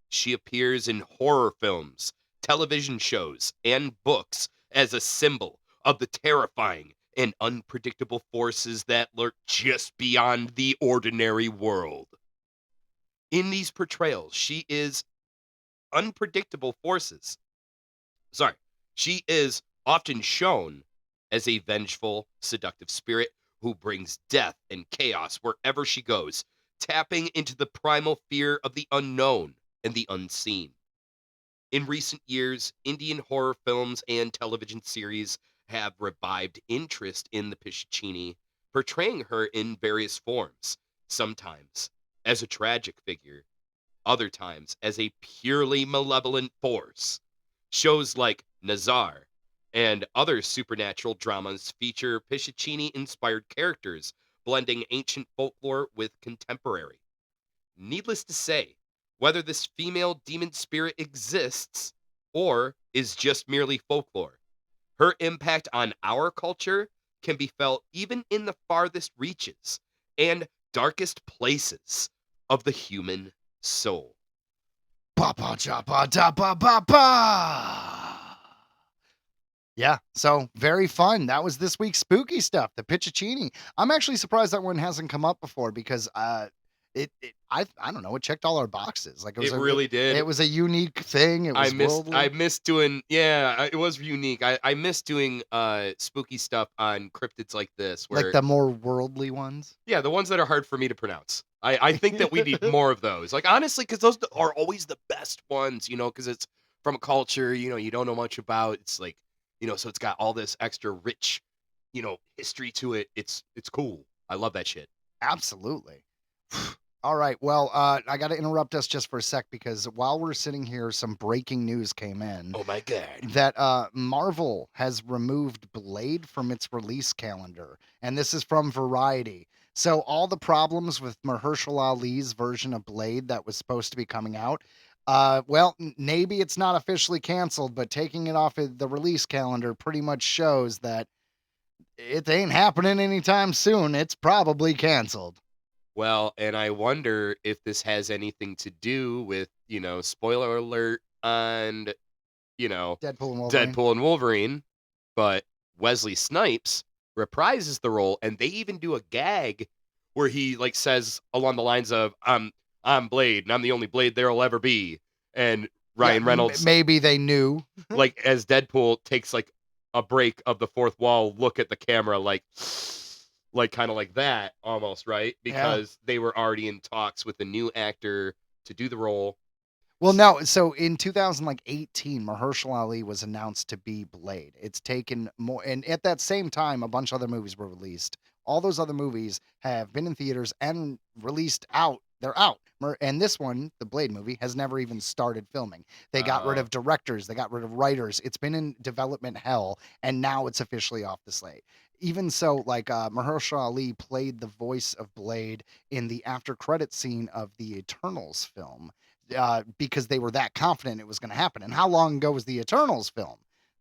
Speaker 2: She appears in horror films, television shows, and books as a symbol of the terrifying and unpredictable forces that lurk just beyond the ordinary world. In these portrayals, she is unpredictable forces. She is often shown as a vengeful, seductive spirit who brings death and chaos wherever she goes, tapping into the primal fear of the unknown and the unseen. In recent years, Indian horror films and television series have revived interest in the Pishachini, portraying her in various forms, sometimes as a tragic figure, other times as a purely malevolent force. Shows like Nazar and other supernatural dramas feature Pishachini-inspired characters, blending ancient folklore with contemporary. Needless to say, whether this female demon spirit exists or is just merely folklore, her impact on our culture can be felt even in the farthest reaches and darkest places of the human soul.
Speaker 3: Ba-ba, ja-ba, da-ba-ba-ba. Yeah, so very fun. That was this week's spooky stuff, the Pishachini. I'm actually surprised that one hasn't come up before because I don't know, it checked all our boxes. Like
Speaker 2: It really did.
Speaker 3: It was a unique thing. It was
Speaker 2: I missed doing, it was unique. I miss doing spooky stuff on cryptids like this, where
Speaker 3: like the more worldly ones.
Speaker 2: yeah, the ones that are hard for me to pronounce. I think that we need more of those. Like honestly, because those are always the best ones, because it's from a culture, you don't know much about. It's like, so it's got all this extra rich, history to it. It's cool. I love that shit.
Speaker 3: Absolutely. All right. Well, I got to interrupt us just for a sec because while we're sitting here, some breaking news came in.
Speaker 2: Oh my god.
Speaker 3: That Marvel has removed Blade from its release calendar. And this is from Variety. So all the problems with Mahershala Ali's version of Blade that was supposed to be coming out, maybe it's not officially canceled, but taking it off of the release calendar pretty much shows that it ain't happening anytime soon. It's probably canceled.
Speaker 2: Well, and I wonder if this has anything to do with, spoiler alert on, you know,
Speaker 3: Deadpool and Wolverine.
Speaker 2: Deadpool and Wolverine, but Wesley Snipes reprises the role, and they even do a gag where he like says along the lines of I'm Blade and I'm the only Blade there'll ever be. And Ryan Reynolds
Speaker 3: Maybe they knew.
Speaker 2: like as Deadpool takes like a break of the fourth wall, look at the camera like kind of like that almost, right? Because they were already in talks with a new actor to do the role.
Speaker 3: Well, no. So in 2018, Mahershala Ali was announced to be Blade. It's taken more, and at that same time, a bunch of other movies were released. All those other movies have been in theaters and released out. They're out. And this one, the Blade movie, has never even started filming. They got rid of directors. They got rid of writers. It's been in development hell, and now it's officially off the slate. Even so, like Mahershala Ali played the voice of Blade in the after credit scene of the Eternals film. Because they were that confident it was going to happen. And how long ago was the Eternals film?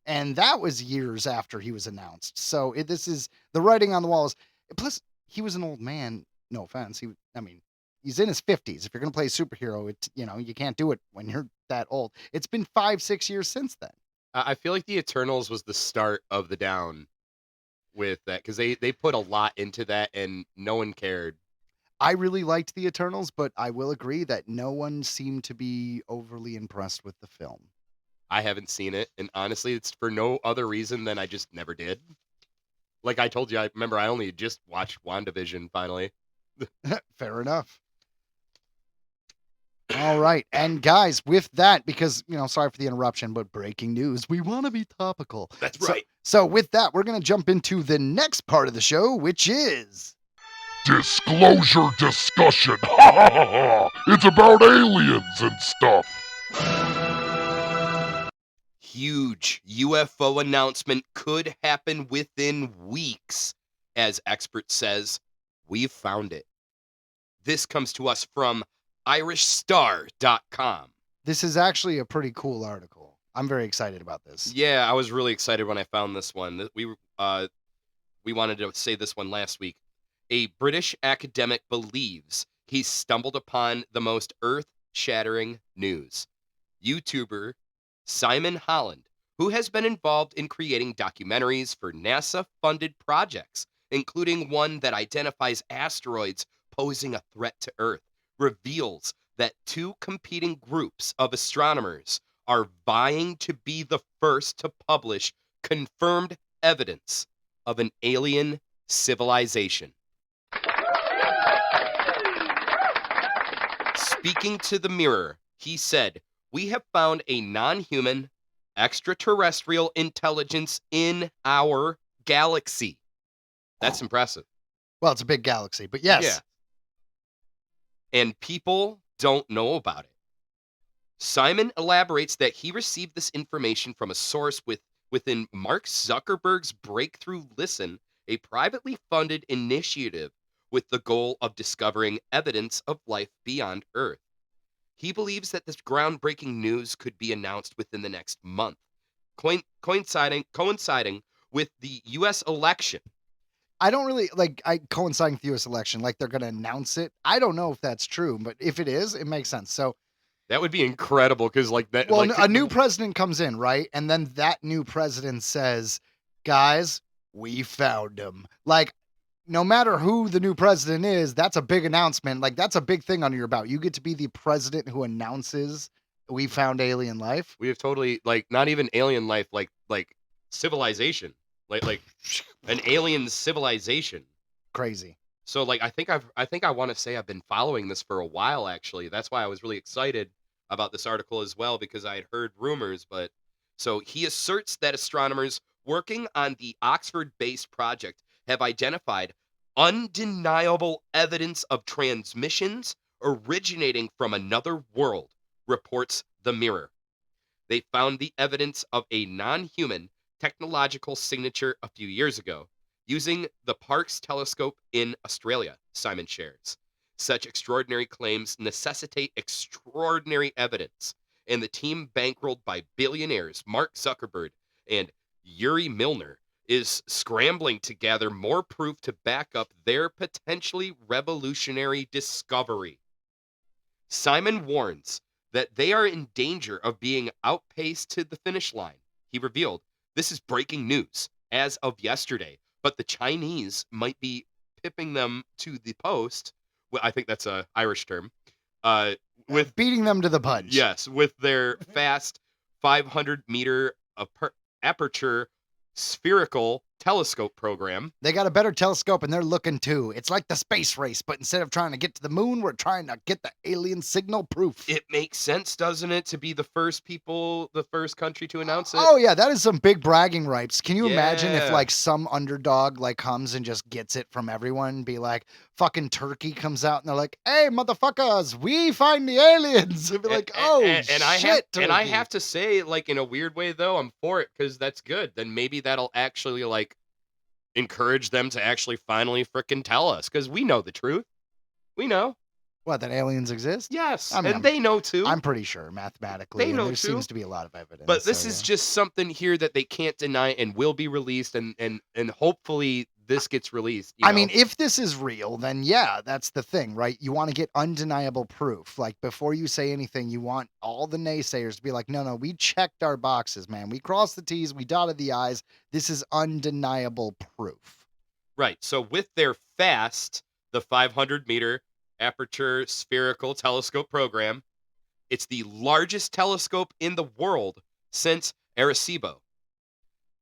Speaker 3: And that was years after he was announced. So this is the writing on the walls. Plus, he was an old man. No offense. He's in his 50s. If you're going to play a superhero, you can't do it when you're that old. It's been 5-6 years since then.
Speaker 2: I feel like the Eternals was the start of the down with that because they put a lot into that and no one cared.
Speaker 3: I really liked the Eternals, but I will agree that no one seemed to be overly impressed with the film.
Speaker 2: I haven't seen it, and honestly, it's for no other reason than I just never did. Like I told you, I remember I only just watched WandaVision finally.
Speaker 3: Fair enough. All right. And guys, with that, because, sorry for the interruption, but breaking news, we want to be topical.
Speaker 2: That's right.
Speaker 3: So with that, we're going to jump into the next part of the show, which is...
Speaker 1: Disclosure discussion. Ha ha ha ha. It's about aliens and stuff.
Speaker 2: Huge UFO announcement could happen within weeks. As expert says, we've found it. This comes to us from irishstar.com.
Speaker 3: This is actually a pretty cool article. I'm very excited about this.
Speaker 2: Yeah, I was really excited when I found this one. We wanted to say this one last week. A British academic believes he's stumbled upon the most earth-shattering news. YouTuber Simon Holland, who has been involved in creating documentaries for NASA-funded projects, including one that identifies asteroids posing a threat to Earth, reveals that two competing groups of astronomers are vying to be the first to publish confirmed evidence of an alien civilization. Speaking to the Mirror, he said, "We have found a non-human, extraterrestrial intelligence in our galaxy." That's impressive.
Speaker 3: Well, it's a big galaxy, but yes.
Speaker 2: Yeah. And people don't know about it. Simon elaborates that he received this information from a source within Mark Zuckerberg's Breakthrough Listen, a privately funded initiative with the goal of discovering evidence of life beyond Earth. He believes that this groundbreaking news could be announced within the next month, coinciding with the U.S. election.
Speaker 3: I don't really coinciding with the U.S. election, like they're going to announce it. I don't know if that's true, but if it is, it makes sense. So
Speaker 2: that would be incredible because that.
Speaker 3: Well, a new president comes in, right? And then that new president says, guys, we found him. Like, no matter who the new president is, that's a big announcement. Like, that's a big thing under your belt. You get to be the president who announces we found alien life.
Speaker 2: We have totally, not even alien life, like civilization. Like an alien civilization.
Speaker 3: Crazy.
Speaker 2: So, I think I want to say I've been following this for a while, actually. That's why I was really excited about this article as well, because I had heard rumors. But so he asserts that astronomers working on the Oxford-based project have identified undeniable evidence of transmissions originating from another world, reports The Mirror. They found the evidence of a non-human technological signature a few years ago, using the Parkes telescope in Australia, Simon shares. Such extraordinary claims necessitate extraordinary evidence, and the team bankrolled by billionaires Mark Zuckerberg and Yuri Milner is scrambling to gather more proof to back up their potentially revolutionary discovery. Simon warns that they are in danger of being outpaced to the finish line. He revealed, "This is breaking news as of yesterday, but the Chinese might be pipping them to the post." Well, I think that's a Irish term. With
Speaker 3: beating them to the punch.
Speaker 2: Yes, with their fast 500-meter aperture spherical telescope program.
Speaker 3: They got a better telescope and they're looking too. It's like the space race, but instead of trying to get to the moon, we're trying to get the alien signal proof.
Speaker 2: It makes sense, doesn't it, to be the first country to announce it?
Speaker 3: Oh yeah, that is some big bragging rights. Can you imagine if
Speaker 2: Yeah.
Speaker 3: like some underdog like comes and just gets it from everyone? Be like, fucking Turkey comes out and they're like, "Hey, motherfuckers, we find the aliens." It'd be like, "Oh shit!"
Speaker 2: I
Speaker 3: Turkey.
Speaker 2: have to say, like, in a weird way though, I'm for it because that's good. Then maybe that'll actually like encourage them to actually finally frickin' tell us, because we know the truth. We know.
Speaker 3: What, that aliens exist?
Speaker 2: Yes,
Speaker 3: I mean,
Speaker 2: and they know too.
Speaker 3: I'm pretty sure mathematically.
Speaker 2: They
Speaker 3: and
Speaker 2: know
Speaker 3: there
Speaker 2: too.
Speaker 3: seems to be a lot of evidence.
Speaker 2: But this
Speaker 3: so,
Speaker 2: is
Speaker 3: yeah.
Speaker 2: just something here that they can't deny and will be released, and hopefully this gets released.
Speaker 3: I mean, if this is real, then yeah, that's the thing, right? You want to get undeniable proof. Like, before you say anything, you want all the naysayers to be like, no, we checked our boxes, man. We crossed the T's, we dotted the I's. This is undeniable proof.
Speaker 2: right. So with their FAST, the 500-meter aperture spherical telescope program, it's the largest telescope in the world since Arecibo.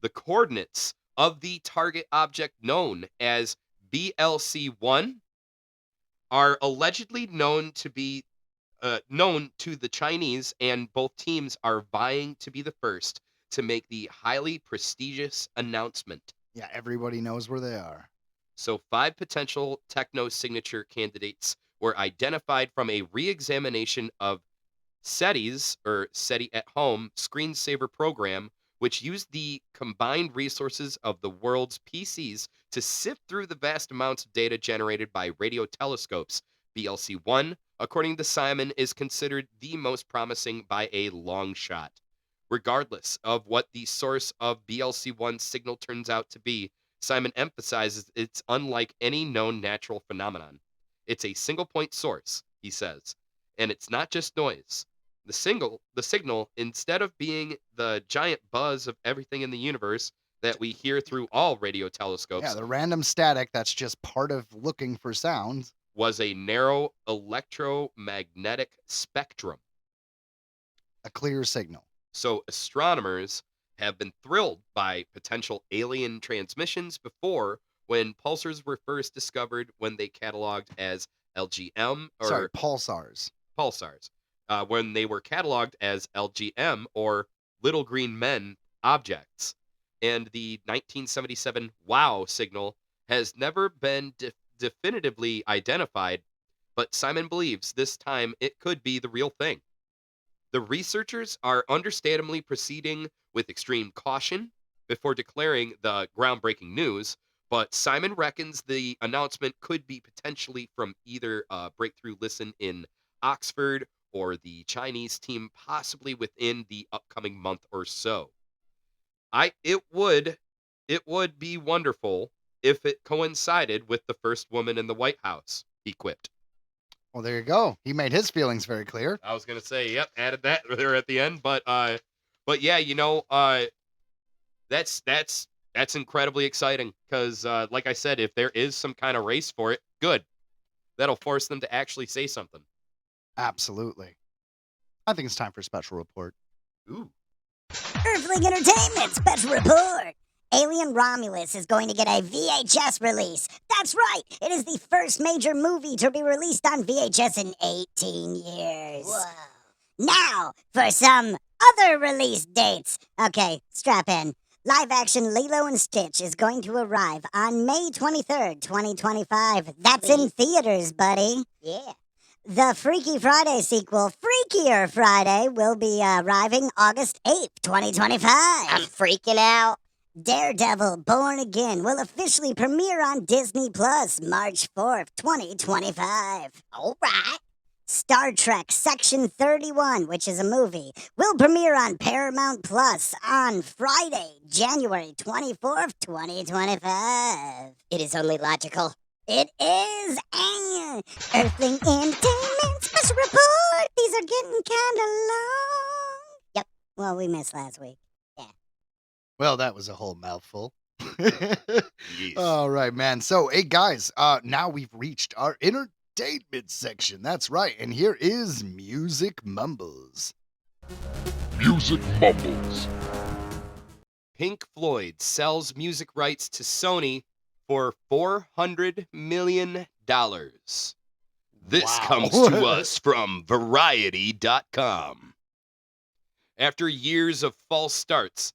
Speaker 2: The coordinates of the target object known as BLC-1 are allegedly known to be known to the Chinese, and both teams are vying to be the first to make the highly prestigious announcement.
Speaker 3: Yeah, everybody knows where they are.
Speaker 2: So 5 potential techno signature candidates were identified from a re-examination of SETI's, or SETI at Home, screensaver program, which used the combined resources of the world's PCs to sift through the vast amounts of data generated by radio telescopes. BLC-1, according to Simon, is considered the most promising by a long shot. Regardless of what the source of BLC-1 signal turns out to be, Simon emphasizes it's unlike any known natural phenomenon. It's a single-point source, he says, and it's not just noise. The signal, instead of being the giant buzz of everything in the universe that we hear through all radio telescopes,
Speaker 3: Yeah, the random static that's just part of looking for sounds,
Speaker 2: was a narrow electromagnetic spectrum.
Speaker 3: a clear signal.
Speaker 2: So astronomers have been thrilled by potential alien transmissions before, when pulsars were first discovered when they cataloged as LGM, or
Speaker 3: Sorry, pulsars.
Speaker 2: pulsars, when they were cataloged as LGM, or little green men objects. And the 1977 WOW signal has never been definitively identified, but Simon believes this time it could be the real thing. The researchers are understandably proceeding with extreme caution before declaring the groundbreaking news, but Simon reckons the announcement could be potentially from either a breakthrough listen in Oxford or the Chinese team, possibly within the upcoming month or so. It would be wonderful if it coincided with the first woman in the White House, he quipped.
Speaker 3: Well, there you go. He made his feelings very clear.
Speaker 2: I was gonna say, yep, added that there at the end, but yeah, that's incredibly exciting because, like I said, if there is some kind of race for it, good. That'll force them to actually say something.
Speaker 3: Absolutely. I think it's time for a special report.
Speaker 2: Ooh.
Speaker 4: Earthling Entertainment special report. Alien Romulus is going to get a VHS release. That's right. It is the first major movie to be released on VHS in 18 years. Whoa. Now, for some other release dates. Okay, strap in. Live-action Lilo and Stitch is going to arrive on May 23rd, 2025. That's in theaters, buddy. Yeah. The Freaky Friday sequel, Freakier Friday, will be arriving August 8th, 2025. I'm freaking out. Daredevil Born Again will officially premiere on Disney Plus March 4th, 2025. All right. Star Trek Section 31, which is a movie, will premiere on Paramount Plus on Friday, January 24th, 2025. It is only logical. It is an Earthling Entertainment special report. These are getting kind of long. Yep, well, we missed last week.
Speaker 3: Well, that was a whole mouthful.
Speaker 2: Yes.
Speaker 3: All right, man. So, hey, guys, now we've reached our entertainment section. That's right. And here is Music Mumbles.
Speaker 1: Music Mumbles.
Speaker 2: Pink Floyd sells music rights to Sony for $400 million. This
Speaker 3: Wow.
Speaker 2: comes to us from Variety.com. After years of false starts,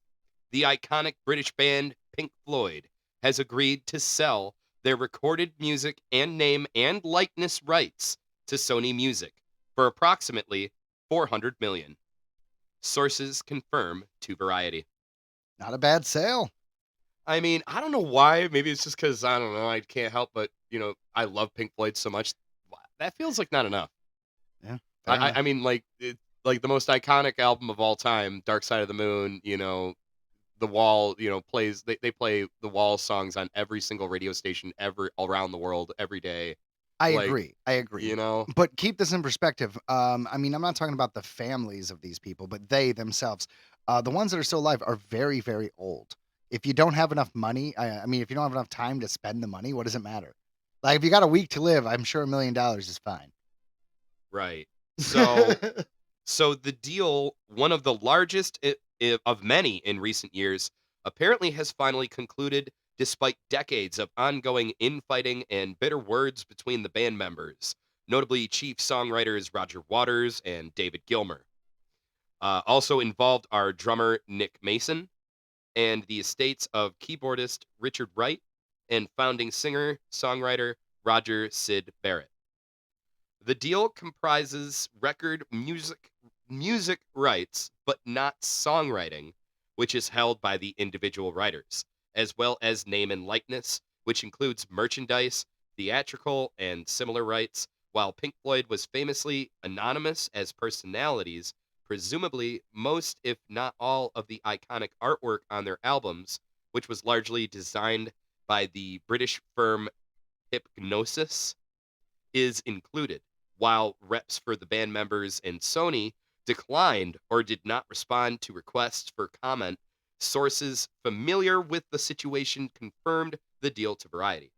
Speaker 2: the iconic British band Pink Floyd has agreed to sell their recorded music and name and likeness rights to Sony Music for approximately $400 million. Sources confirm to Variety.
Speaker 3: Not a bad sale.
Speaker 2: I mean, I don't know why. Maybe it's just because, I don't know, I can't help but, I love Pink Floyd so much. That feels like not enough.
Speaker 3: Yeah. fair enough.
Speaker 2: I mean, like the most iconic album of all time, Dark Side of the Moon, The Wall, plays, they play The Wall songs on every single radio station all around the world every day.
Speaker 3: I
Speaker 2: like,
Speaker 3: agree. I agree.
Speaker 2: You know?
Speaker 3: But keep this in perspective. I mean, I'm not talking about the families of these people, but they themselves. The ones that are still alive are very, very old. If you don't have enough money, I mean, if you don't have enough time to spend the money, what does it matter? Like, if you got a week to live, I'm sure $1 million is fine.
Speaker 2: Right. So, so the deal, one of the largest of many in recent years, apparently has finally concluded despite decades of ongoing infighting and bitter words between the band members, notably chief songwriters Roger Waters and David Gilmour. Also involved are drummer Nick Mason and the estates of keyboardist Richard Wright and founding singer-songwriter Roger Sid Barrett. The deal comprises record music rights, but not songwriting, which is held by the individual writers, as well as name and likeness, which includes merchandise, theatrical, and similar rights. While Pink Floyd was famously anonymous as personalities, presumably most, if not all, of the iconic artwork on their albums, which was largely designed by the British firm Hypnosis, is included, while reps for the band members and Sony declined or did not respond to requests for comment. Sources familiar with the situation confirmed the deal to Variety.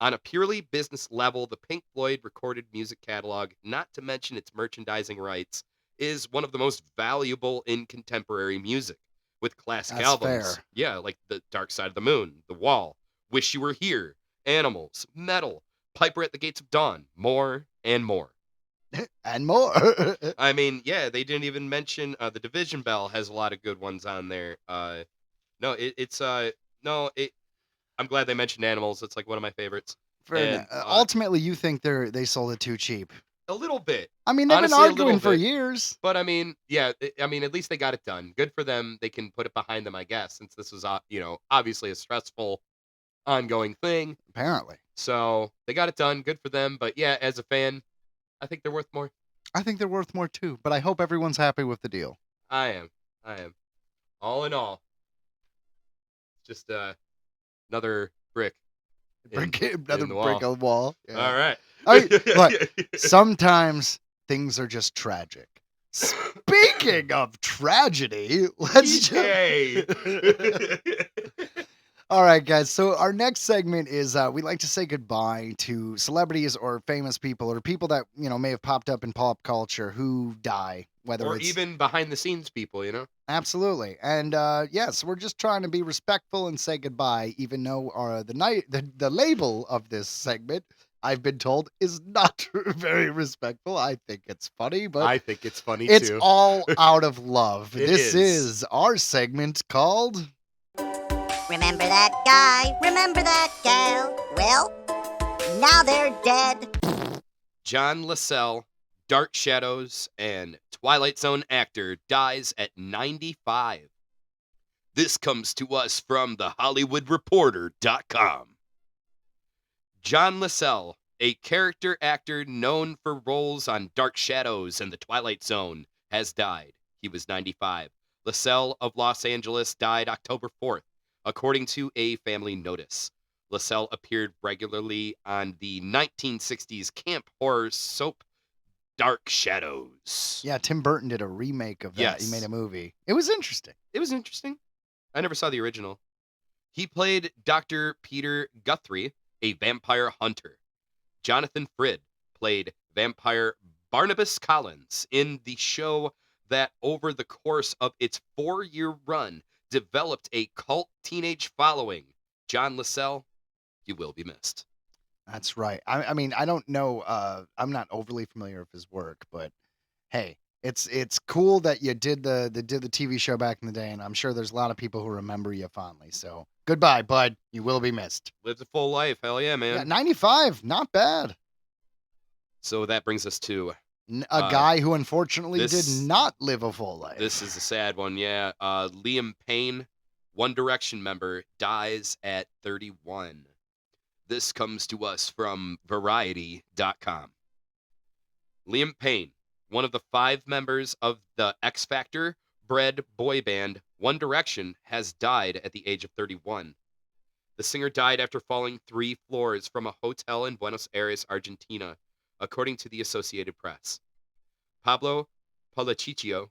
Speaker 2: On a purely business level, the Pink Floyd recorded music catalog, not to mention its merchandising rights, is one of the most valuable in contemporary music, with classic
Speaker 3: That's
Speaker 2: albums.
Speaker 3: fair.
Speaker 2: Yeah, like The Dark Side of the Moon, The Wall, Wish You Were Here, Animals, Metal, Piper at the Gates of Dawn, more and more.
Speaker 3: And more.
Speaker 2: I mean, yeah, they didn't even mention The Division Bell has a lot of good ones on there. I'm glad they mentioned Animals. It's like one of my favorites.
Speaker 3: Fair
Speaker 2: And,
Speaker 3: enough. Ultimately, you think they sold it too cheap.
Speaker 2: A little bit.
Speaker 3: I mean, they've
Speaker 2: Honestly, a
Speaker 3: been
Speaker 2: little
Speaker 3: arguing for
Speaker 2: bit.
Speaker 3: years.
Speaker 2: But I mean, yeah, at least they got it done. Good for them. They can put it behind them, I guess, since this was, obviously a stressful, ongoing thing.
Speaker 3: Apparently.
Speaker 2: So they got it done. Good for them. But yeah, as a fan, I think they're worth more.
Speaker 3: I think they're worth more too, but I hope everyone's happy with the deal.
Speaker 2: I am. All in all, just another brick.
Speaker 3: Another
Speaker 2: the
Speaker 3: brick
Speaker 2: wall.
Speaker 3: on the wall. Yeah.
Speaker 2: All right.
Speaker 3: I mean, look, sometimes things are just tragic. Speaking of tragedy, let's
Speaker 2: Yay.
Speaker 3: All right, guys. So our next segment is we like to say goodbye to celebrities or famous people or people that may have popped up in pop culture who die. Whether
Speaker 2: Or
Speaker 3: it's
Speaker 2: even behind the scenes people,
Speaker 3: absolutely, and yes, we're just trying to be respectful and say goodbye, even though the label of this segment, I've been told, is not very respectful. I think it's funny, but
Speaker 2: I think it's funny
Speaker 3: it's
Speaker 2: too.
Speaker 3: all out of love.
Speaker 2: It
Speaker 3: This
Speaker 2: is.
Speaker 3: is our segment called
Speaker 4: Remember that guy? Remember that gal? Well, now they're dead.
Speaker 2: John Lascelles, Dark Shadows, and Twilight Zone actor dies at 95. This comes to us from thehollywoodreporter.com. John Lascelles, A character actor known for roles on Dark Shadows and The Twilight Zone has died. He was 95. LaSalle of Los Angeles died October 4th, according to a family notice. LaSalle appeared regularly on the 1960s camp horror soap Dark Shadows.
Speaker 3: Yeah, Tim Burton did a remake of that.
Speaker 2: Yes.
Speaker 3: He made a movie. It was interesting.
Speaker 2: It was interesting. I never saw the original. He played Dr. Peter Guthrie, a vampire hunter. Jonathan Frid played vampire Barnabas Collins in the show that, over the course of its 4-year run, developed a cult teenage following. John LaSalle, you will be missed.
Speaker 3: That's right. I mean, I don't know. I'm not overly familiar with his work, but hey, it's cool that you did the TV show back in the day, and I'm sure there's a lot of people who remember you fondly. So goodbye, bud. You will be missed.
Speaker 2: Lived a full life. Hell yeah, man.
Speaker 3: Yeah, 95, not bad.
Speaker 2: So that brings us to
Speaker 3: A guy who unfortunately
Speaker 2: this-
Speaker 3: did not live a full life.
Speaker 2: this is a sad one, yeah. Liam Payne, One Direction member, dies at 31. This comes to us from Variety.com. Liam Payne, one of the 5 members of the X Factor bred boy band One Direction, has died at the age of 31. The singer died after falling 3 floors from a hotel in Buenos Aires, Argentina, according to the Associated Press. Pablo Palachichio,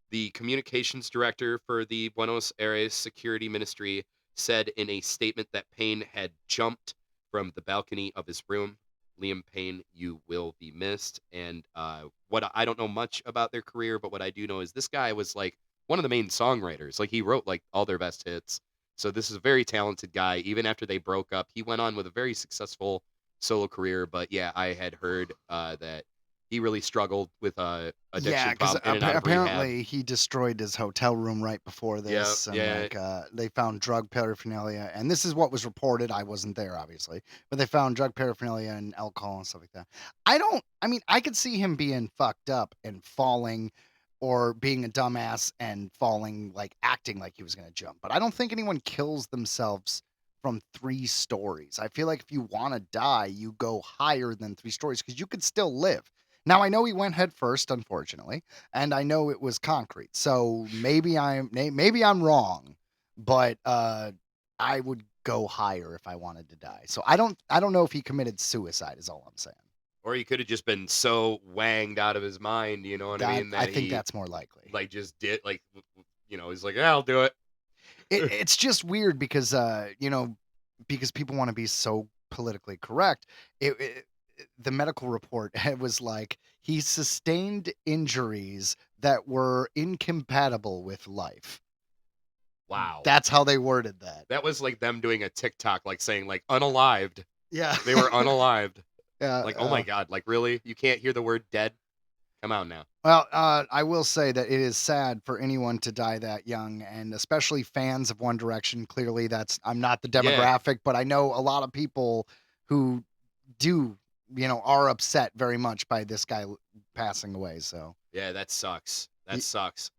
Speaker 2: the communications director for the Buenos Aires Security Ministry, said in a statement that Payne had jumped from the balcony of his room. Liam Payne, you will be missed. And what I don't know much about their career, but what I do know is this guy was like one of the main songwriters. Like, he wrote like all their best hits. So this is a very talented guy. Even after they broke up, he went on with a very successful solo career. But yeah, I had heard that he really struggled with addiction
Speaker 3: Yeah, because
Speaker 2: problem in and out of rehab.
Speaker 3: apparently he destroyed his hotel room right before this, and
Speaker 2: yeah.
Speaker 3: like they found drug paraphernalia, and this is what was reported. I wasn't there, obviously, but they found drug paraphernalia and alcohol and stuff like that. I mean, I could see him being fucked up and falling, or being a dumbass and falling, like acting like he was gonna jump. But I don't think anyone kills themselves from 3 stories. I feel like if you want to die, you go higher than 3 stories because you could still live. Now, I know he went head first, unfortunately, and I know it was concrete. So maybe I'm wrong, but I would go higher if I wanted to die. So I don't know if he committed suicide is all I'm saying.
Speaker 2: Or he could have just been so wanged out of his mind, you know what I mean?
Speaker 3: I
Speaker 2: That
Speaker 3: think
Speaker 2: he
Speaker 3: that's more likely.
Speaker 2: like just did like, you know, he's like, yeah, I'll do it.
Speaker 3: It's just weird because because people want to be so politically correct. The medical report was like he sustained injuries that were incompatible with life.
Speaker 2: Wow.
Speaker 3: That's how they worded that.
Speaker 2: That was like them doing a TikTok, like saying like unalived.
Speaker 3: Yeah.
Speaker 2: They were unalived.
Speaker 3: Yeah.
Speaker 2: Like, oh my God, like really? You can't hear the word dead? Come out now.
Speaker 3: Well, I will say that it is sad for anyone to die that young, and especially fans of One Direction. Clearly, I'm not the demographic, but I know a lot of people who do, are upset very much by this guy passing away. So
Speaker 2: Yeah, that sucks. That sucks.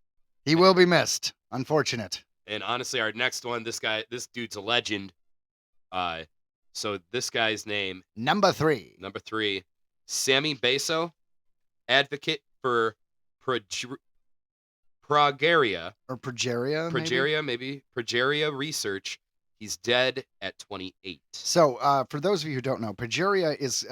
Speaker 3: he will be missed. Unfortunate.
Speaker 2: And honestly, our next one, this dude's a legend. So this guy's name,
Speaker 3: Number 3.
Speaker 2: number 3, Sammy Basso, advocate for progeria.
Speaker 3: Or progeria. maybe?
Speaker 2: Progeria research. He's dead at 28.
Speaker 3: So, for those of you who don't know, progeria is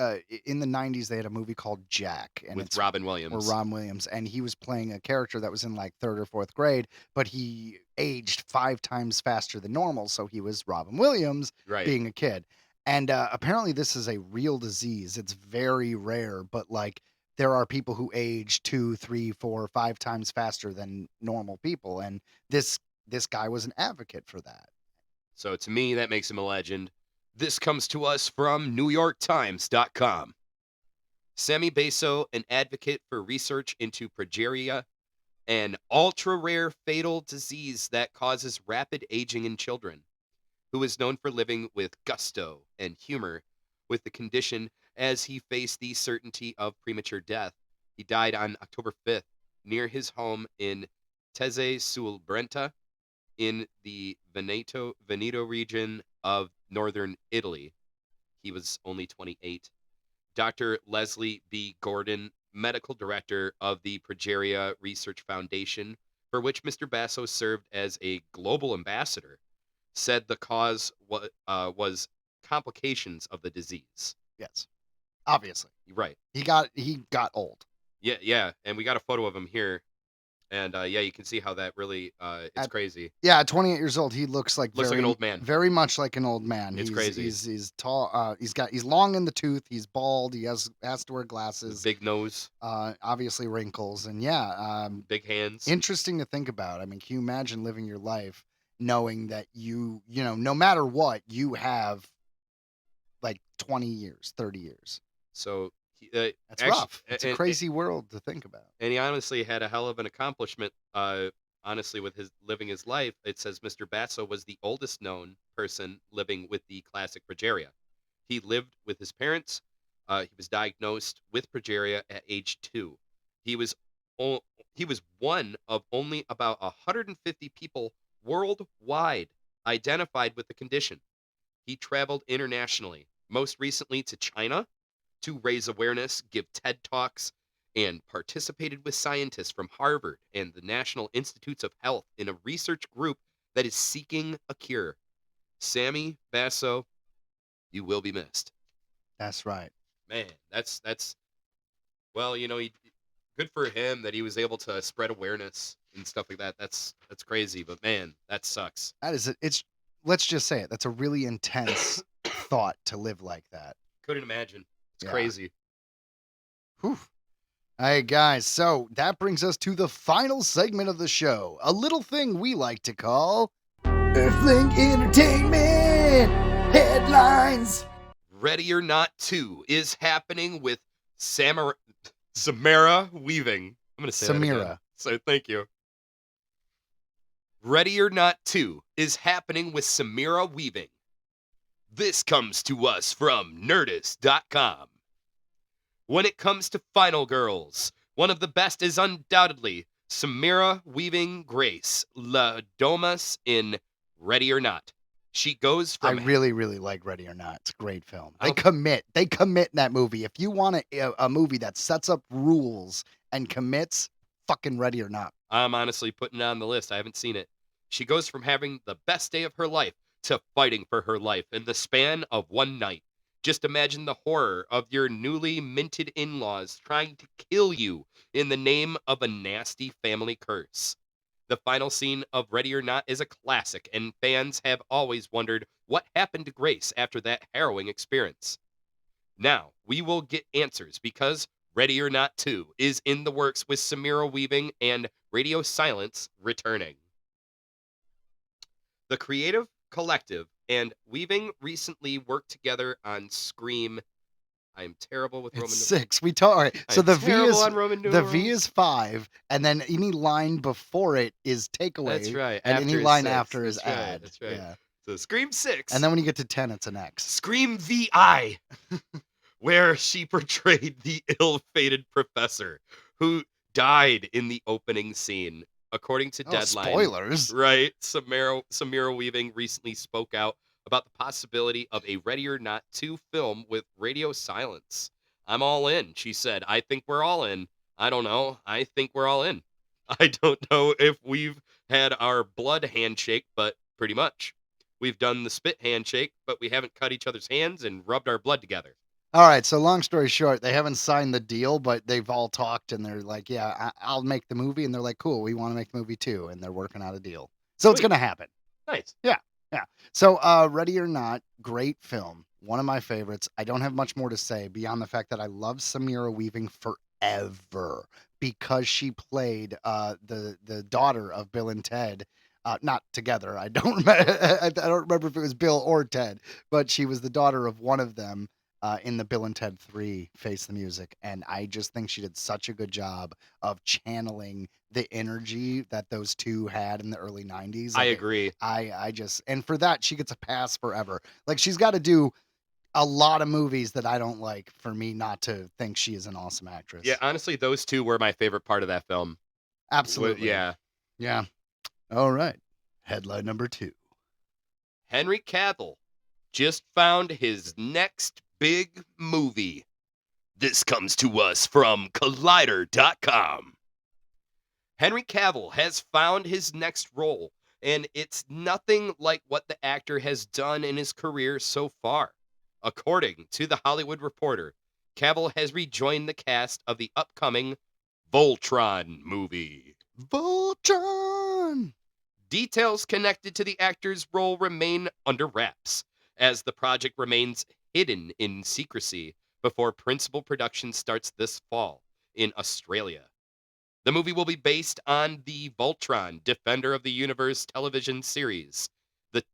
Speaker 3: in the 90s. They had a movie called Jack, and
Speaker 2: With
Speaker 3: it's
Speaker 2: Robin Williams.
Speaker 3: or Ron Williams, and he was playing a character that was in like 3rd or 4th grade, but he aged 5 times faster than normal, so he was Robin Williams
Speaker 2: Right.
Speaker 3: being a kid. And apparently this is a real disease. It's very rare, but like there are people who age 2, 3, 4, 5 times faster than normal people, and this guy was an advocate for that.
Speaker 2: So to me, that makes him a legend. This comes to us from NewYorkTimes.com. Sammy Basso, an advocate for research into progeria, an ultra-rare fatal disease that causes rapid aging in children, who is known for living with gusto and humor with the condition as he faced the certainty of premature death. He died on October 5th near his home in Tese sul Brenta in the Veneto region of northern Italy. He was only 28. Dr. Leslie B. Gordon, medical director of the Progeria Research Foundation, for which Mr. Basso served as a global ambassador, said the cause was complications of the disease.
Speaker 3: Yes, obviously.
Speaker 2: Right.
Speaker 3: He got old.
Speaker 2: Yeah, and we got a photo of him here, and you can see how that really it's crazy.
Speaker 3: Yeah, at 28 years old, he looks like
Speaker 2: an old man.
Speaker 3: Very much like an old man.
Speaker 2: It's crazy.
Speaker 3: He's tall. He's long in the tooth. He's bald. He has to wear glasses.
Speaker 2: Big nose.
Speaker 3: Obviously wrinkles, and
Speaker 2: big hands.
Speaker 3: Interesting to think about. I mean, can you imagine living your life knowing that you know, no matter what, you have like 20 years, 30 years.
Speaker 2: So
Speaker 3: that's rough. It's a crazy world to think about.
Speaker 2: And he honestly had a hell of an accomplishment. Honestly, with his living his life, it says Mr. Basso was the oldest known person living with the classic progeria. He lived with his parents. He was diagnosed with progeria at age 2. He was one of only about 150 people worldwide identified with the condition. He traveled internationally, most recently to China, to raise awareness, give TED Talks, and participated with scientists from Harvard and the National Institutes of Health in a research group that is seeking a cure. Sammy Basso, you will be missed.
Speaker 3: That's right.
Speaker 2: Man, that's well, good for him that he was able to spread awareness and stuff like that. That's crazy, but man, that sucks.
Speaker 3: That is it's let's just say it. That's a really intense thought to live like that.
Speaker 2: Couldn't imagine. It's crazy.
Speaker 3: Whew. All right, guys. So that brings us to the final segment of the show. A little thing we like to call Earthling Entertainment Headlines.
Speaker 2: Ready or Not 2 is happening with Samara Weaving. I'm going to say that again. So thank you. Ready or Not 2 is happening with Samara Weaving. This comes to us from Nerdist.com. When it comes to Final Girls, one of the best is undoubtedly Samara Weaving Grace La Domas in Ready or Not. She goes from...
Speaker 3: I really, really like Ready or Not. It's a great film. They commit in that movie. If you want a movie that sets up rules and commits, fucking Ready or Not.
Speaker 2: I'm honestly putting it on the list. I haven't seen it. She goes from having the best day of her life to fighting for her life in the span of one night. Just imagine the horror of your newly minted in-laws trying to kill you in the name of a nasty family curse. The final scene of Ready or Not is a classic, and fans have always wondered what happened to Grace after that harrowing experience. Now, we will get answers because Ready or Not 2 is in the works with Samara Weaving and Radio Silence returning. The Creative Collective and Weaving recently worked together on Scream. I'm terrible with Roman numerals.
Speaker 3: 6. We talk. All right. So the V is 5, and then any line before it is takeaway.
Speaker 2: That's right.
Speaker 3: And any line after
Speaker 2: is
Speaker 3: add.
Speaker 2: That's right.
Speaker 3: Yeah.
Speaker 2: So Scream 6.
Speaker 3: And then when you get to 10, it's an X.
Speaker 2: Scream VI, where she portrayed the ill-fated professor who died in the opening scene. According to Deadline.
Speaker 3: Spoilers.
Speaker 2: Right. Samara Weaving recently spoke out about the possibility of a Ready or Not 2 film with Radio Silence. I'm all in, she said. I think we're all in. I don't know. I think we're all in. I don't know if we've had our blood handshake, but pretty much. We've done the spit handshake, but we haven't cut each other's hands and rubbed our blood together.
Speaker 3: All right, so long story short, they haven't signed the deal, but they've all talked, and they're like, yeah, I'll make the movie, and they're like, cool, we want to make the movie too, and they're working out a deal. So It's going to happen.
Speaker 2: Nice.
Speaker 3: Yeah. So Ready or Not, great film, one of my favorites. I don't have much more to say beyond the fact that I love Samara Weaving forever because she played the daughter of Bill and Ted. Not together. I don't remember if it was Bill or Ted, but she was the daughter of one of them. In the Bill and Ted 3 Face the Music, and I just think she did such a good job of channeling the energy that those two had in the early 90s.
Speaker 2: I agree.
Speaker 3: I just, and for that, she gets a pass forever. Like, she's got to do a lot of movies that I don't like for me not to think she is an awesome actress.
Speaker 2: Yeah, honestly, those two were my favorite part of that film.
Speaker 3: Absolutely.
Speaker 2: Yeah.
Speaker 3: All right. Headline number 2.
Speaker 2: Henry Cavill just found his next big movie. This comes to us from Collider.com. Henry Cavill has found his next role, and it's nothing like what the actor has done in his career so far. According to The Hollywood Reporter, Cavill has rejoined the cast of the upcoming Voltron movie.
Speaker 3: Voltron!
Speaker 2: Details connected to the actor's role remain under wraps, as the project remains hidden in secrecy before principal production starts this fall in Australia. The movie will be based on the Voltron Defender of the Universe television series.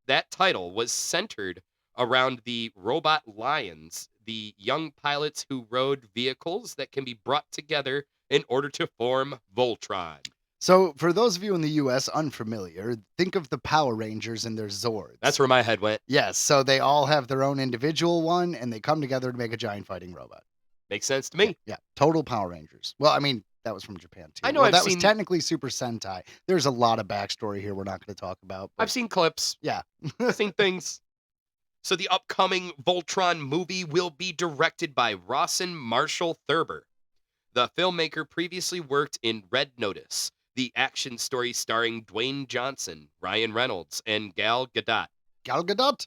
Speaker 2: That title was centered around the robot lions, the young pilots who rode vehicles that can be brought together in order to form Voltron.
Speaker 3: So, for those of you in the U.S. unfamiliar, think of the Power Rangers and their Zords.
Speaker 2: That's where my head went.
Speaker 3: Yes, so they all have their own individual one, and they come together to make a giant fighting robot.
Speaker 2: Makes sense to me.
Speaker 3: Yeah, total Power Rangers. Well, I mean, that was from Japan, too.
Speaker 2: I know
Speaker 3: Well,
Speaker 2: I've
Speaker 3: that
Speaker 2: seen-
Speaker 3: was technically Super Sentai. There's a lot of backstory here we're not going to talk about. But
Speaker 2: I've seen clips.
Speaker 3: yeah.
Speaker 2: I've seen things. So the upcoming Voltron movie will be directed by Rawson Marshall Thurber. The filmmaker previously worked in Red Notice, the action story starring Dwayne Johnson, Ryan Reynolds, and Gal Gadot.
Speaker 3: Gal Gadot?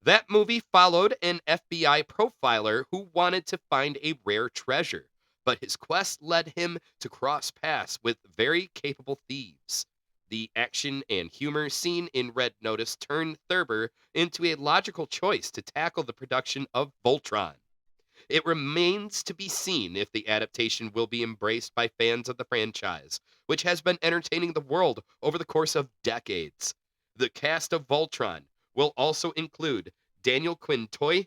Speaker 2: That movie followed an FBI profiler who wanted to find a rare treasure, but his quest led him to cross paths with very capable thieves. The action and humor seen in Red Notice turned Thurber into a logical choice to tackle the production of Voltron. It remains to be seen if the adaptation will be embraced by fans of the franchise, which has been entertaining the world over the course of decades. The cast of Voltron will also include Daniel Quintoy,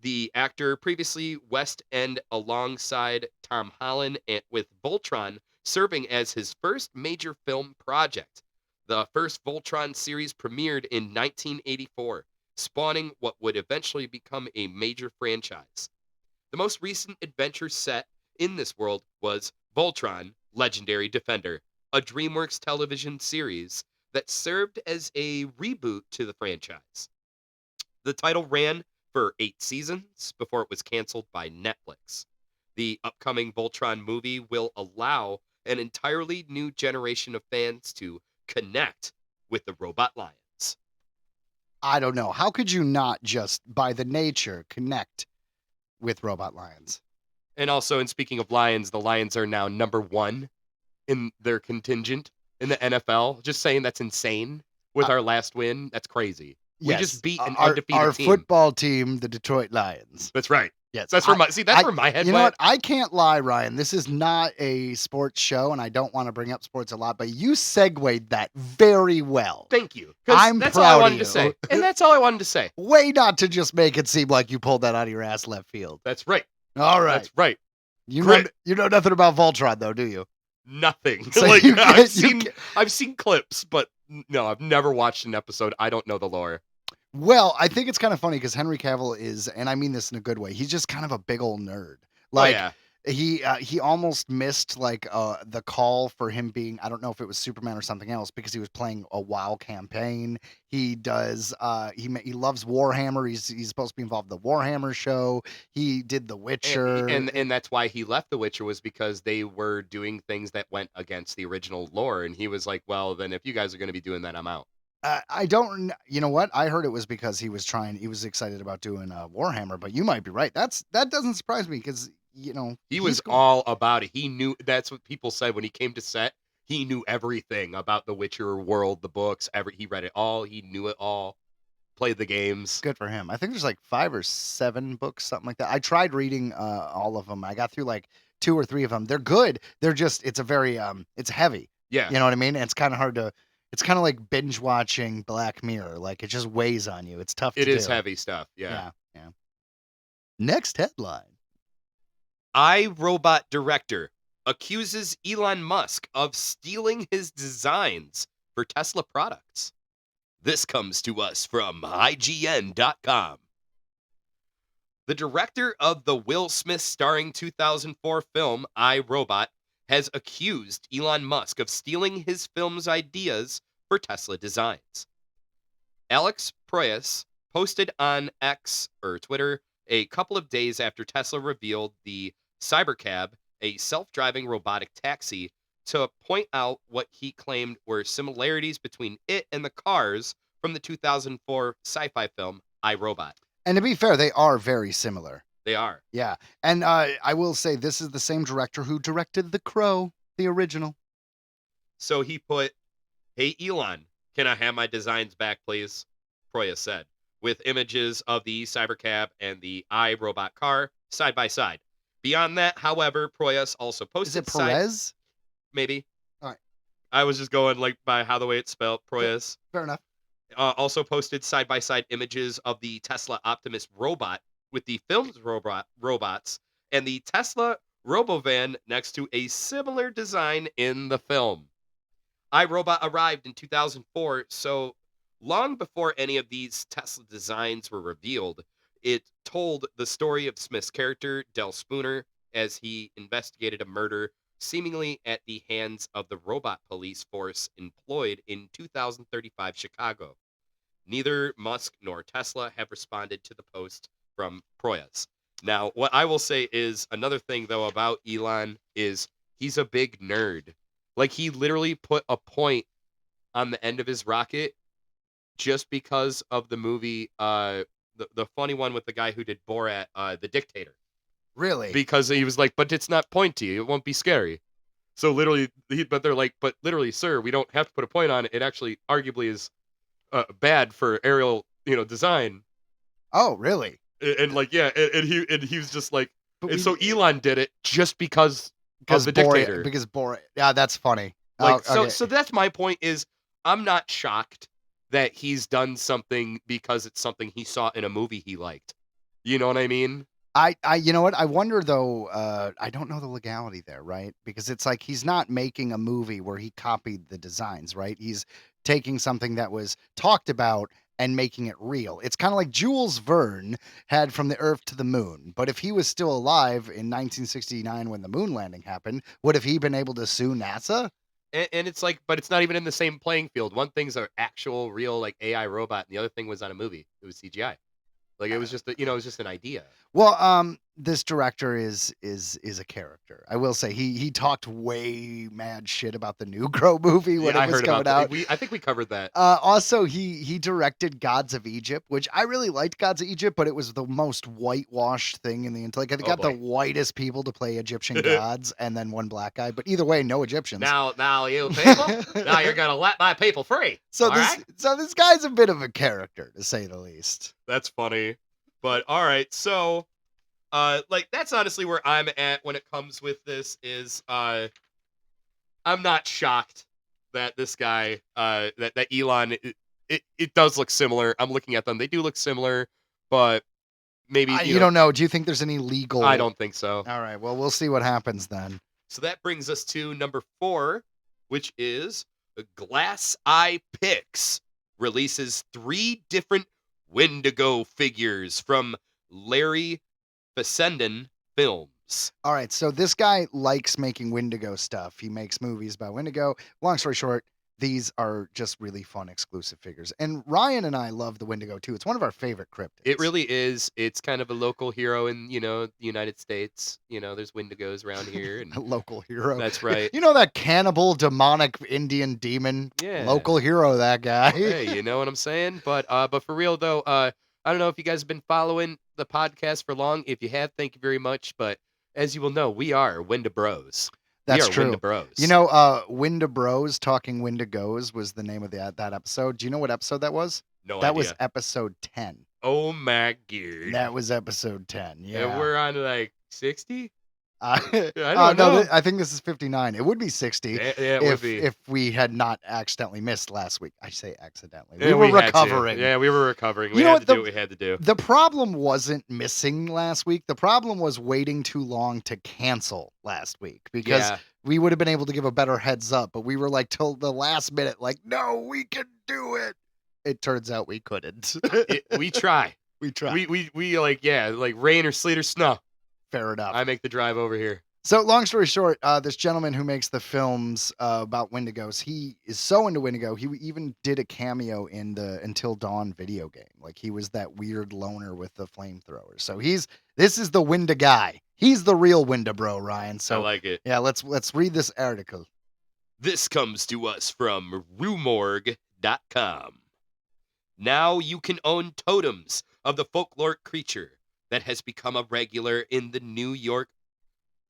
Speaker 2: the actor previously West End alongside Tom Holland, and with Voltron serving as his first major film project. The first Voltron series premiered in 1984, spawning what would eventually become a major franchise. The most recent adventure set in this world was Voltron Legendary Defender, a DreamWorks television series that served as a reboot to the franchise. The title ran for 8 seasons before it was canceled by Netflix. The upcoming Voltron movie will allow an entirely new generation of fans to connect with the robot lions.
Speaker 3: I don't know. How could you not just, by the nature, connect with robot lions?
Speaker 2: And also, in speaking of lions, the Lions are now number 1 in their contingent in the NFL. Just saying, that's insane. With our last win, that's crazy. We
Speaker 3: Yes,
Speaker 2: just beat an
Speaker 3: our
Speaker 2: undefeated team.
Speaker 3: football team, the Detroit Lions.
Speaker 2: That's right.
Speaker 3: Yes,
Speaker 2: That's where where my head
Speaker 3: You know
Speaker 2: went.
Speaker 3: what? I can't lie, Ryan. This is not a sports show, and I don't want to bring up sports a lot, but you segued that very well.
Speaker 2: Thank you. 'Cause
Speaker 3: I'm
Speaker 2: that's
Speaker 3: proud
Speaker 2: all I
Speaker 3: of
Speaker 2: wanted
Speaker 3: you.
Speaker 2: to say. And that's all I wanted to say.
Speaker 3: Way not to just make it seem like you pulled that out of your ass left field.
Speaker 2: That's right.
Speaker 3: All right.
Speaker 2: That's right.
Speaker 3: You know,
Speaker 2: Great.
Speaker 3: you know nothing about Voltron, though, do you?
Speaker 2: Nothing.
Speaker 3: So
Speaker 2: Like
Speaker 3: you
Speaker 2: I've seen clips, but no, I've never watched an episode. I don't know the lore.
Speaker 3: Well, I think it's kind of funny because Henry Cavill is, and I mean this in a good way, he's just kind of a big old nerd. Like,
Speaker 2: oh,
Speaker 3: he almost missed like the call for him being, I don't know if it was Superman or something else, because he was playing a WoW campaign. He does he loves Warhammer. He's supposed to be involved in the Warhammer show. He did The Witcher.
Speaker 2: and that's why he left The Witcher, was because they were doing things that went against the original lore, and he was like, well, then if you guys are going to be doing that, I'm out.
Speaker 3: I don't, you know what? I heard it was because he was excited about doing Warhammer, but you might be right. That doesn't surprise me because, you know,
Speaker 2: He
Speaker 3: he's
Speaker 2: was
Speaker 3: cool.
Speaker 2: all about it. He knew, that's what people said when he came to set. He knew everything about the Witcher world, the books, he read it all. He knew it all. Played the games.
Speaker 3: Good for him. I think there's like 5 or 7 books, something like that. I tried reading all of them. I got through like 2 or 3 of them. They're good. They're just, it's a very, it's heavy.
Speaker 2: Yeah.
Speaker 3: You know what I mean? And it's kind of hard to, it's kind of like binge watching Black Mirror. Like it just weighs on you. It's tough to
Speaker 2: It
Speaker 3: do.
Speaker 2: is heavy stuff. Yeah.
Speaker 3: Yeah. Next headline.
Speaker 2: iRobot director accuses Elon Musk of stealing his designs for Tesla products. This comes to us from IGN.com. The director of the Will Smith starring 2004 film iRobot has accused Elon Musk of stealing his film's ideas for Tesla designs. Alex Proyas posted on X or Twitter a couple of days after Tesla revealed the Cybercab, a self-driving robotic taxi, to point out what he claimed were similarities between it and the cars from the 2004 sci-fi film I, Robot.
Speaker 3: And to be fair, they are very similar.
Speaker 2: They are.
Speaker 3: Yeah. And I will say this is the same director who directed The Crow, the original.
Speaker 2: So he put, "Hey Elon, can I have my designs back, please?" Proya said, with images of the Cybercab and the I, Robot car side by side. Beyond that, however, Proyas also posted...
Speaker 3: Is it Perez?
Speaker 2: Maybe.
Speaker 3: All right.
Speaker 2: I was just going like by how the way it's spelled, Proyas.
Speaker 3: Fair enough.
Speaker 2: Also posted side-by-side images of the Tesla Optimus robot with the film's robots and the Tesla Robovan next to a similar design in the film. iRobot arrived in 2004, so long before any of these Tesla designs were revealed. It told the story of Smith's character, Del Spooner, as he investigated a murder seemingly at the hands of the robot police force employed in 2035 Chicago. Neither Musk nor Tesla have responded to the post from Proyas. Now, what I will say is another thing, though, about Elon is he's a big nerd. Like, he literally put a point on the end of his rocket just because of the movie, the funny one with the guy who did Borat, The Dictator.
Speaker 3: Really?
Speaker 2: Because he was like, but it's not pointy. It won't be scary. So literally, but they're like, but literally, sir, we don't have to put a point on it. It actually arguably is bad for aerial, design.
Speaker 3: Oh, really?
Speaker 2: And like, yeah, and he was just like, so Elon did it just because of the
Speaker 3: Borat,
Speaker 2: Dictator.
Speaker 3: Because Borat. Yeah, that's funny.
Speaker 2: Like,
Speaker 3: okay.
Speaker 2: so that's my point is I'm not shocked that he's done something because it's something he saw in a movie he liked. You know what I mean?
Speaker 3: You know what? I wonder though. I don't know the legality there, right? Because it's like he's not making a movie where he copied the designs, right? He's taking something that was talked about and making it real. It's kind of like Jules Verne had From the Earth to the Moon. But if he was still alive in 1969 when the moon landing happened, would have he been able to sue NASA?
Speaker 2: And it's like, but it's not even in the same playing field. One thing's an actual, real, like AI robot, and the other thing was on a movie. It was CGI. Like it was just, it was just an idea.
Speaker 3: Well, this director is a character. I will say he talked way mad shit about the new Crow movie when it was coming out.
Speaker 2: I think we covered that.
Speaker 3: Also, he directed Gods of Egypt, which I really liked Gods of Egypt, but it was the most whitewashed thing in the entire. Like, they got the whitest people to play Egyptian gods, and then one black guy. But either way, no Egyptians.
Speaker 2: Now you people, now you're gonna let my people free.
Speaker 3: So this guy's a bit of a character, to say the least.
Speaker 2: That's funny, but all right. So, like that's honestly where I'm at when it comes with this. Is I'm not shocked that this guy, that Elon, it does look similar. I'm looking at them; they do look similar, but maybe
Speaker 3: you don't know. Do you think there's any legal?
Speaker 2: I don't think so.
Speaker 3: All right. Well, we'll see what happens then.
Speaker 2: So that brings us to number 4, which is Glass Eye Pix releases 3 different Wendigo figures from Larry Fessenden Films.
Speaker 3: All right, so this guy likes making Wendigo stuff. He makes movies about Wendigo. Long story short, these are just really fun exclusive figures. And Ryan and I love the Wendigo too. It's one of our favorite cryptids.
Speaker 2: It really is. It's kind of a local hero in, the United States. There's Wendigos around here. And
Speaker 3: a local hero.
Speaker 2: That's right.
Speaker 3: You know that cannibal, demonic Indian demon?
Speaker 2: Yeah.
Speaker 3: Local hero, that guy.
Speaker 2: Hey, you know what I'm saying? But for real though, I don't know if you guys have been following the podcast for long. If you have, thank you very much. But as you will know, we are Wendabros.
Speaker 3: That's true.
Speaker 2: Wendabros.
Speaker 3: Wendabros Talking Wendigos was the name of that episode. Do you know what episode that was?
Speaker 2: No idea.
Speaker 3: That was episode 10.
Speaker 2: Oh my god.
Speaker 3: That was episode 10. Yeah.
Speaker 2: And we're on like 60?
Speaker 3: I
Speaker 2: don't know.
Speaker 3: I think this is 59. It would be 60
Speaker 2: it would be.
Speaker 3: If we had not accidentally missed last week. I say accidentally.
Speaker 2: Yeah,
Speaker 3: we were recovering.
Speaker 2: Yeah, we were recovering.
Speaker 3: We had to
Speaker 2: do what we had to do.
Speaker 3: The problem wasn't missing last week. The problem was waiting too long to cancel last week because we would have been able to give a better heads up, but we were like till the last minute, like, no, we can do it. It turns out we couldn't.
Speaker 2: We try.
Speaker 3: We try.
Speaker 2: We like rain or sleet or snow.
Speaker 3: Fair enough.
Speaker 2: I make the drive over here.
Speaker 3: So, long story short, this gentleman who makes the films about Wendigos, he is so into Wendigo, he even did a cameo in the Until Dawn video game. Like, he was that weird loner with the flamethrower. So this is the Winda guy. He's the real Winda bro, Ryan.
Speaker 2: I
Speaker 3: So
Speaker 2: like it.
Speaker 3: yeah, let's read this article.
Speaker 2: This comes to us from rumorg.com. Now you can own totems of the folkloric creature that has become a regular in the New York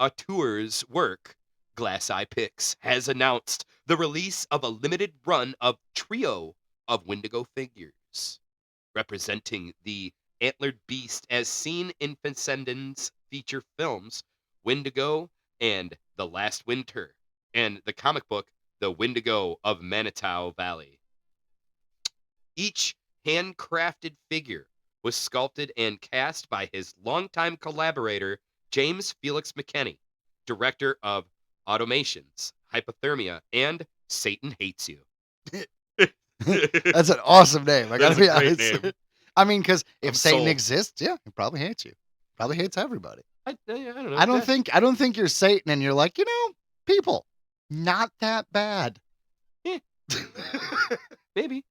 Speaker 2: auteur's work. Glass Eye Picks has announced the release of a limited run of trio of Wendigo figures, representing the antlered beast as seen in Fansenden's feature films Wendigo and The Last Winter, and the comic book The Wendigo of Manitou Valley. Each handcrafted figure was sculpted and cast by his longtime collaborator, James Felix McKenney, director of Automations, Hypothermia, and Satan Hates You.
Speaker 3: That's an awesome name. I gotta
Speaker 2: That's
Speaker 3: be
Speaker 2: a great
Speaker 3: honest.
Speaker 2: name.
Speaker 3: I mean, because if
Speaker 2: I'm
Speaker 3: Satan
Speaker 2: sold.
Speaker 3: exists, yeah, he probably hates you. Probably hates everybody.
Speaker 2: I don't know.
Speaker 3: I don't think you're Satan and you're like, people, not that bad.
Speaker 2: Yeah. Maybe.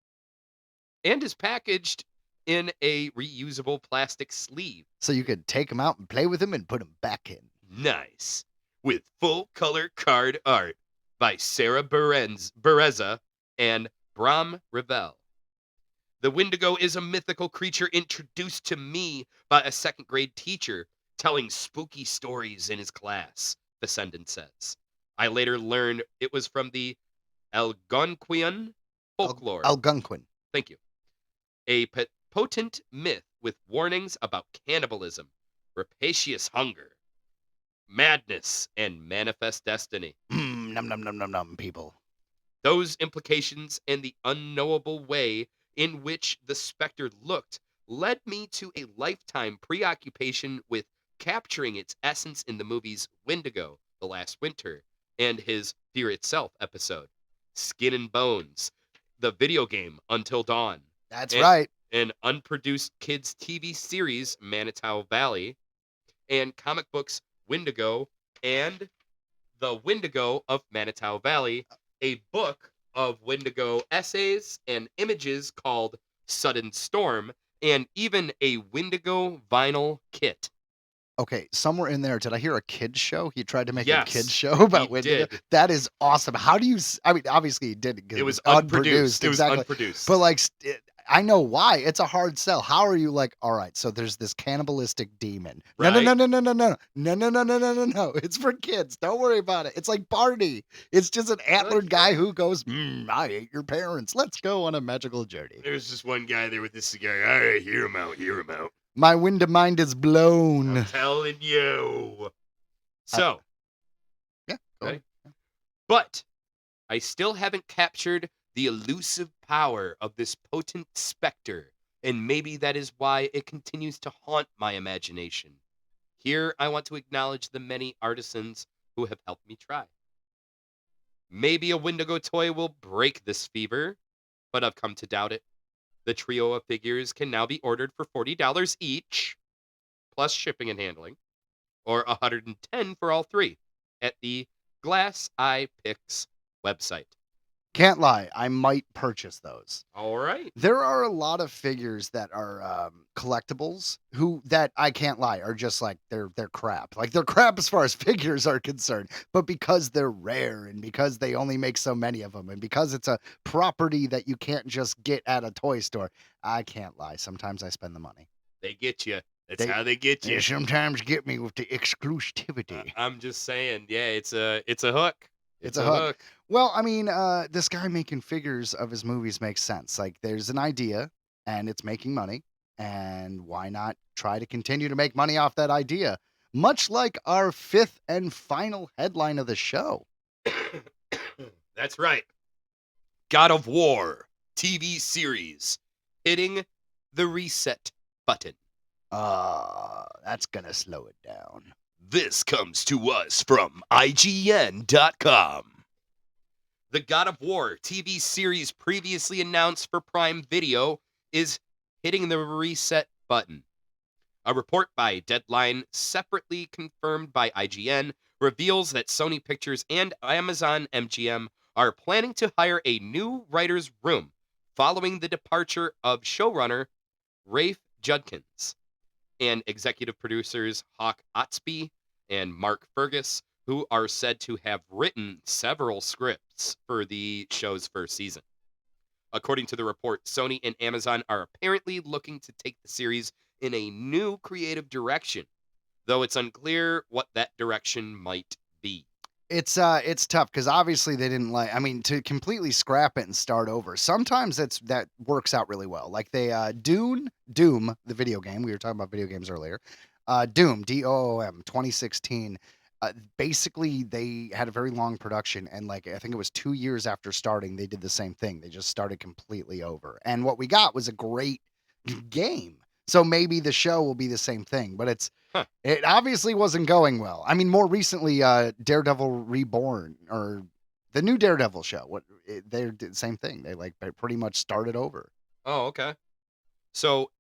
Speaker 2: And is packaged in a reusable plastic sleeve.
Speaker 3: So you could take them out and play with them and put them back in.
Speaker 2: Nice. With full color card art by Sarah Bereza and Bram Revel. The Wendigo is a mythical creature introduced to me by a second grade teacher telling spooky stories in his class, Descendant says. I later learned it was from the Algonquian folklore.
Speaker 3: Algonquin.
Speaker 2: Thank you. A potent myth with warnings about cannibalism, rapacious hunger, madness, and manifest destiny.
Speaker 3: Num num num num num, people.
Speaker 2: Those implications and the unknowable way in which the specter looked led me to a lifetime preoccupation with capturing its essence in the movies Wendigo, The Last Winter, and his Fear Itself episode, Skin and Bones, the video game Until Dawn,
Speaker 3: That's right.
Speaker 2: an unproduced kids' TV series, Manitou Valley, and comic books Wendigo and The Wendigo of Manitou Valley, a book of Wendigo essays and images called Sudden Storm, and even a Wendigo vinyl kit.
Speaker 3: Okay, somewhere in there, did I hear a kid's show? He tried to make a
Speaker 2: Yes,
Speaker 3: kid's show about
Speaker 2: he
Speaker 3: Wendigo.
Speaker 2: did.
Speaker 3: That is awesome. How do you? I mean, obviously he did it.
Speaker 2: It was unproduced. It was
Speaker 3: exactly.
Speaker 2: unproduced.
Speaker 3: But like, I know why. It's a hard sell. How are you like? All right, so there's this cannibalistic demon. No,
Speaker 2: Right.
Speaker 3: no. It's for kids. Don't worry about it. It's like Barney. It's just an antlered guy who goes, I ate your parents. Let's go on a magical journey.
Speaker 2: There's just one guy there with this cigar. All right, hear him out.
Speaker 3: My window mind is blown.
Speaker 2: I'm telling you. So,
Speaker 3: Yeah. go
Speaker 2: Ready?
Speaker 3: ahead.
Speaker 2: but I still haven't captured the elusive power of this potent specter, and maybe that is why it continues to haunt my imagination. Here, I want to acknowledge the many artisans who have helped me try. Maybe a Wendigo toy will break this fever, but I've come to doubt it. The trio of figures can now be ordered for $40 each, plus shipping and handling, or $110 for all three at the Glass Eye Picks website.
Speaker 3: Can't lie. I might purchase those.
Speaker 2: All right.
Speaker 3: There are a lot of figures that are collectibles that I can't lie are just like they're crap. Like they're crap as far as figures are concerned, but because they're rare and because they only make so many of them and because it's a property that you can't just get at a toy store, I can't lie. Sometimes I spend the money.
Speaker 2: They get you. That's
Speaker 3: They-
Speaker 2: how they get you.
Speaker 3: They sometimes get me with the exclusivity.
Speaker 2: I'm just saying, yeah, it's a hook.
Speaker 3: It's a hook. Well, I mean, this guy making figures of his movies makes sense. Like, there's an idea, and it's making money, and why not try to continue to make money off that idea? Much like our fifth and final headline of the show.
Speaker 2: That's right. God of War TV series hitting the reset button.
Speaker 3: That's gonna slow it down.
Speaker 2: This comes to us from IGN.com. The God of War TV series previously announced for Prime Video is hitting the reset button. A report by Deadline, separately confirmed by IGN, reveals that Sony Pictures and Amazon MGM are planning to hire a new writer's room following the departure of showrunner Rafe Judkins and executive producers Hawk Otsby and Mark Fergus, who are said to have written several scripts for the show's first season. According to the report, Sony and Amazon are apparently looking to take the series in a new creative direction, though it's unclear what that direction might be.
Speaker 3: It's tough because obviously they didn't like. I mean, to completely scrap it and start over. Sometimes that works out really well. Like they Doom, the video game. We were talking about video games earlier. Doom, DOOM, 2016. Basically, they had a very long production, and like I think it was 2 years after starting, they did the same thing. They just started completely over, and what we got was a great game. So maybe the show will be the same thing, but it obviously wasn't going well. I mean, more recently, Daredevil Reborn or the new Daredevil show, they did the same thing. They pretty much started over.
Speaker 2: Oh, okay. So,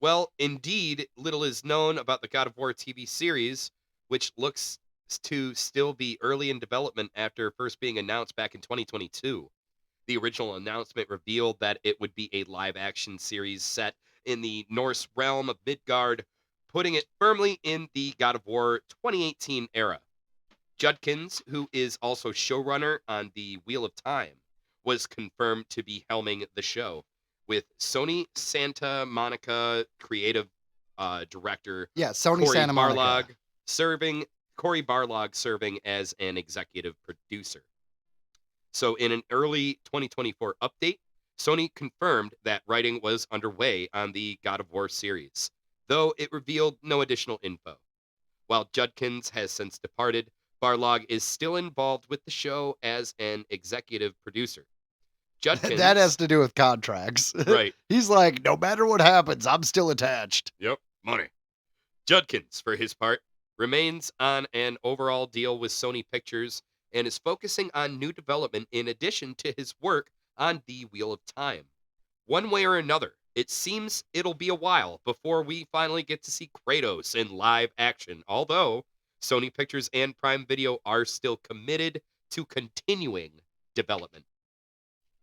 Speaker 2: well, indeed, little is known about the God of War TV series, which looks to still be early in development after first being announced back in 2022. The original announcement revealed that it would be a live-action series set in the Norse realm of Midgard, putting it firmly in the God of War 2018 era. Judkins, who is also showrunner on the Wheel of Time, was confirmed to be helming the show, with Sony Santa Monica creative director
Speaker 3: Sony
Speaker 2: Cory
Speaker 3: Santa Monica
Speaker 2: Cory Barlog serving as an executive producer. So in an early 2024 update, Sony confirmed that writing was underway on the God of War series, though it revealed no additional info. While Judkins has since departed, Barlog is still involved with the show as an executive producer. Judkins,
Speaker 3: that has to do with contracts.
Speaker 2: Right.
Speaker 3: He's like, no matter what happens, I'm still attached.
Speaker 2: Yep, money. Judkins, for his part, remains on an overall deal with Sony Pictures and is focusing on new development in addition to his work on the Wheel of Time. One way or another, it seems it'll be a while before we finally get to see Kratos in live action, although Sony Pictures and Prime Video are still committed to continuing development.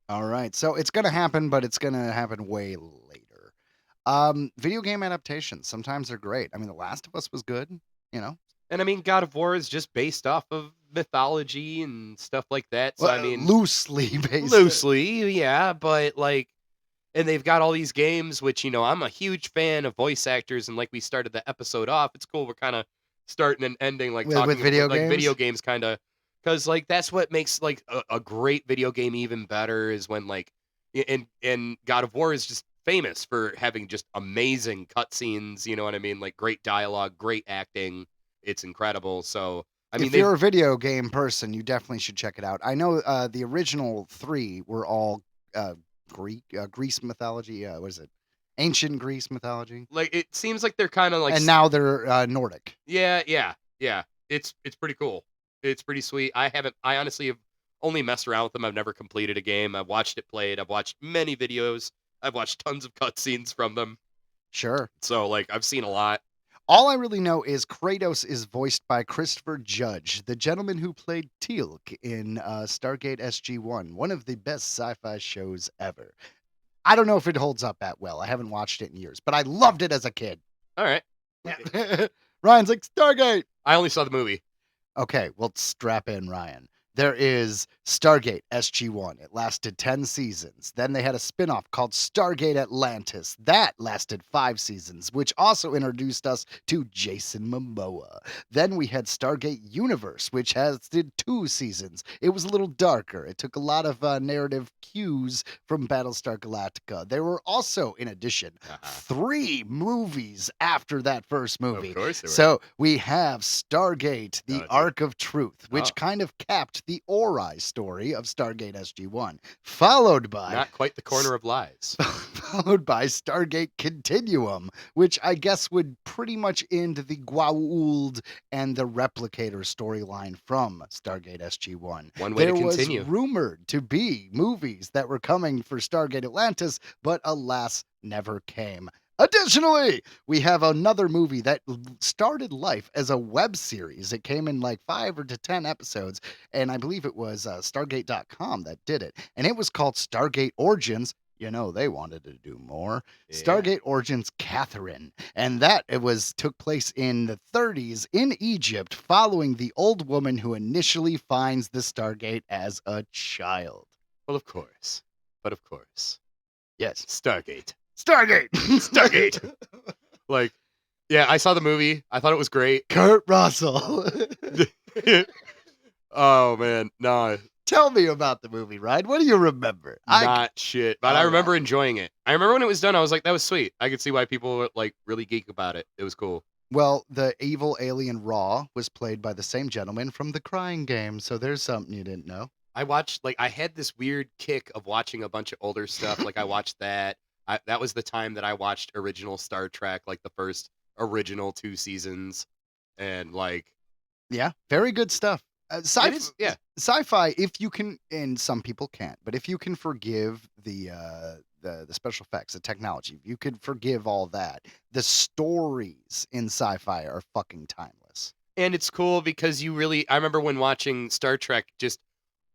Speaker 3: All right, so it's going to happen, but it's going to happen way later. Video game adaptations, sometimes they're great. I mean, The Last of Us was good, you know?
Speaker 2: And I mean, God of War is just based off of mythology and stuff like that. So,
Speaker 3: Well,
Speaker 2: I mean,
Speaker 3: loosely based.
Speaker 2: loosely, yeah, but like, and they've got all these games, which, I'm a huge fan of voice actors. And like we started the episode off, it's cool. We're kind of starting and ending like
Speaker 3: With
Speaker 2: talking
Speaker 3: video
Speaker 2: like
Speaker 3: games?
Speaker 2: video games kind of, because like that's what makes like a great video game even better is when like, and God of War is just famous for having just amazing cutscenes. You know what I mean? Like great dialogue, great acting. It's incredible. So, I mean,
Speaker 3: if you're a video game person, you definitely should check it out. I know the original 3 were all Greece mythology. What is it? Ancient Greece mythology.
Speaker 2: like it seems like they're kind of like,
Speaker 3: And now they're Nordic.
Speaker 2: yeah. It's pretty cool. It's pretty sweet. I honestly have only messed around with them. I've never completed a game. I've watched it played. I've watched many videos. I've watched tons of cutscenes from them.
Speaker 3: Sure.
Speaker 2: So like I've seen a lot.
Speaker 3: All I really know is Kratos is voiced by Christopher Judge, the gentleman who played Teal'c in Stargate SG-1, one of the best sci-fi shows ever. I don't know if it holds up that well. I haven't watched it in years, but I loved it as a kid.
Speaker 2: All right.
Speaker 3: Ryan's like, Stargate!
Speaker 2: I only saw the movie.
Speaker 3: Okay, well, strap in, Ryan. There is Stargate SG-1. It lasted 10 seasons. Then they had a spin-off called Stargate Atlantis. That lasted 5 seasons, which also introduced us to Jason Momoa. Then we had Stargate Universe, which did 2 seasons. It was a little darker. It took a lot of narrative cues from Battlestar Galactica. There were also, in addition, 3 movies after that first movie.
Speaker 2: Of course there were.
Speaker 3: So we have Stargate, the
Speaker 2: Gotcha.
Speaker 3: Ark of Truth, which
Speaker 2: Oh.
Speaker 3: kind of capped the Ori story of Stargate SG-1, followed by
Speaker 2: Not quite the corner of lies.
Speaker 3: followed by Stargate Continuum, which I guess would pretty much end the Goa'uld and the Replicator storyline from Stargate SG-1.
Speaker 2: One way
Speaker 3: There
Speaker 2: to
Speaker 3: was
Speaker 2: continue.
Speaker 3: rumored to be movies that were coming for Stargate Atlantis, but alas, never came. Additionally, we have another movie that started life as a web series. It came in like 5 or to 10 episodes, and I believe it was Stargate.com that did it. And it was called Stargate Origins. You know, they wanted to do more.
Speaker 2: Yeah.
Speaker 3: Stargate Origins Catherine. And that took place in the 30s in Egypt following the old woman who initially finds the Stargate as a child.
Speaker 2: Well, of course. But of course.
Speaker 3: Yes.
Speaker 2: Stargate.
Speaker 3: Stargate!
Speaker 2: Stargate. Like, yeah, I saw the movie. I thought it was great.
Speaker 3: Kurt Russell.
Speaker 2: Oh, man. No,
Speaker 3: Tell me about the movie, Ryan. What do you remember?
Speaker 2: not shit. But I
Speaker 3: All
Speaker 2: remember enjoying it. I remember when it was done, I was like, that was sweet. I could see why people were, like, really geek about it. It was cool.
Speaker 3: Well, the evil alien Raw was played by the same gentleman from The Crying Game, so there's something you didn't know.
Speaker 2: I watched, like, I had this weird kick of watching a bunch of older stuff. Like, I watched that. That was the time that I watched original Star Trek, like the first original 2 seasons. And, like,
Speaker 3: Yeah, very good stuff.
Speaker 2: it is, yeah.
Speaker 3: Sci-fi, if you can, and some people can't, but if you can forgive the special effects, the technology, if you could forgive all that, the stories in sci-fi are fucking timeless.
Speaker 2: And it's cool because I remember when watching Star Trek, just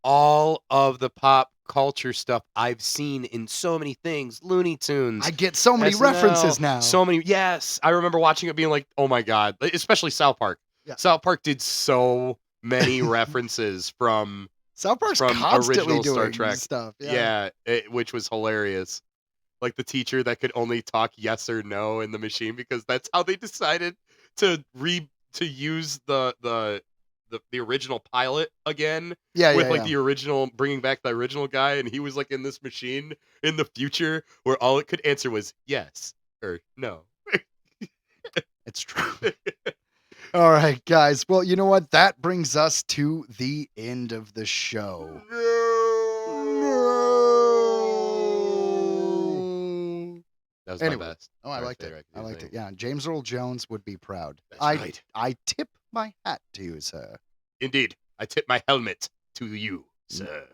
Speaker 2: all of the pop culture stuff I've seen in so many things, Looney Tunes.
Speaker 3: I get so many
Speaker 2: SNL,
Speaker 3: references now.
Speaker 2: So many, yes. I remember watching it being like, oh my God, especially South Park.
Speaker 3: Yeah.
Speaker 2: South Park did so many references from
Speaker 3: South Park's
Speaker 2: from
Speaker 3: constantly
Speaker 2: original Star
Speaker 3: doing
Speaker 2: Trek.
Speaker 3: stuff.
Speaker 2: Which was hilarious. Like the teacher that could only talk yes or no in the machine because that's how they decided to use the original pilot again with the original, bringing back the original guy, and he was like in this machine in the future where all it could answer was yes or no.
Speaker 3: It's true. All right, guys. Well, you know what? That brings us to the end of the show.
Speaker 2: That was
Speaker 3: Anyway.
Speaker 2: my best.
Speaker 3: Oh, I liked it.
Speaker 2: Favorite
Speaker 3: I liked
Speaker 2: thing.
Speaker 3: it. Yeah, James Earl Jones would be proud.
Speaker 2: That's right.
Speaker 3: I tip my hat to you, sir.
Speaker 2: Indeed. I tip my helmet to you, sir.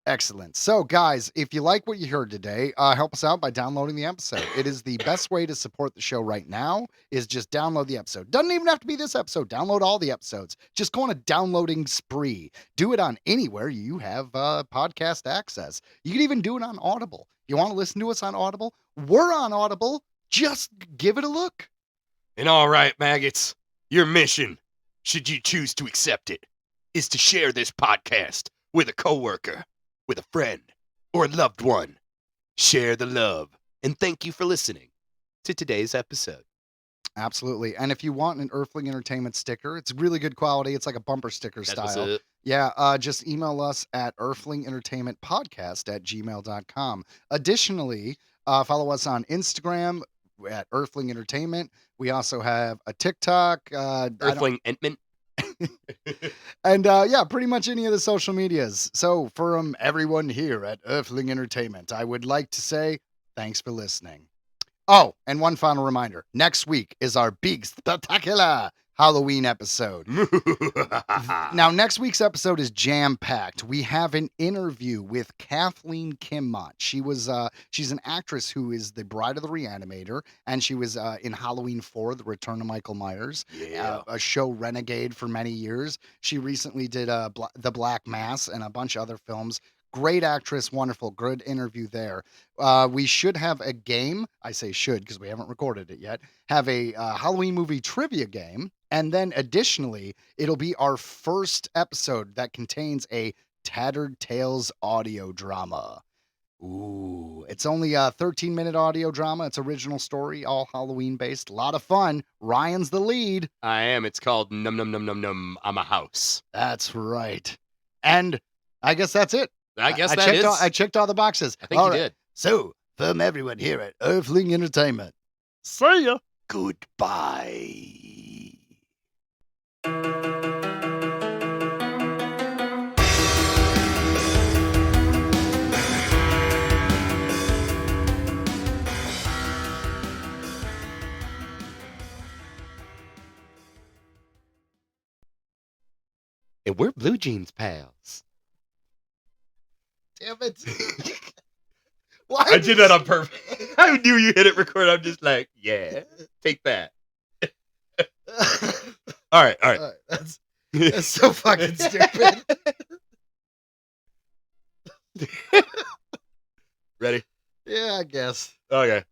Speaker 3: Excellent. So, guys, if you like what you heard today, help us out by downloading the episode. It is the best way to support the show right now is just download the episode. Doesn't even have to be this episode. Download all the episodes. Just go on a downloading spree. Do it on anywhere you have podcast access. You can even do it on Audible. You want to listen to us on Audible? We're on Audible. Just give it a look.
Speaker 2: And all right, maggots, your mission, should you choose to accept it, is to share this podcast with a coworker, with a friend, or a loved one. Share the love, and thank you for listening to today's episode.
Speaker 3: Absolutely. And if you want an Earthling Entertainment sticker, it's really good quality. It's like a bumper sticker
Speaker 2: That's
Speaker 3: style.
Speaker 2: what's up.
Speaker 3: Yeah, just email us at earthlingentertainmentpodcast@gmail.com. Additionally, follow us on Instagram at Earthling Entertainment. We also have a TikTok.
Speaker 2: Earthling Entment.
Speaker 3: And yeah, pretty much any of the social medias. So from everyone here at Earthling Entertainment, I would like to say thanks for listening. Oh, and one final reminder. Next week is our big spectacular Halloween episode. Now, next week's episode is jam-packed. We have an interview with Kathleen Kimmott. She's an actress who is the bride of the Reanimator, and she was in Halloween 4, The Return of Michael Myers, a show Renegade for many years. She recently did The Black Mass and a bunch of other films. Great actress, wonderful, good interview there. We should have a game. I say should because we haven't recorded it yet. Have a Halloween movie trivia game. And then additionally, it'll be our first episode that contains a Tattered Tales audio drama. Ooh, it's only a 13-minute audio drama. It's original story, all Halloween based. A lot of fun. Ryan's the lead.
Speaker 2: I am. It's called Num Num Num Num Num. I'm a house.
Speaker 3: That's right. And I guess that's it.
Speaker 2: I guess
Speaker 3: I checked all the boxes.
Speaker 2: I think
Speaker 3: All
Speaker 2: you
Speaker 3: right.
Speaker 2: did.
Speaker 3: So, from everyone here at Earthling Entertainment, see ya. Goodbye.
Speaker 2: And we're Blue Jeans pals.
Speaker 3: Damn it. Why
Speaker 2: I did that on purpose. I knew you hit it record. I'm just like, yeah, take that. All right.
Speaker 3: That's so fucking stupid.
Speaker 2: Ready?
Speaker 3: Yeah, I guess.
Speaker 2: Okay.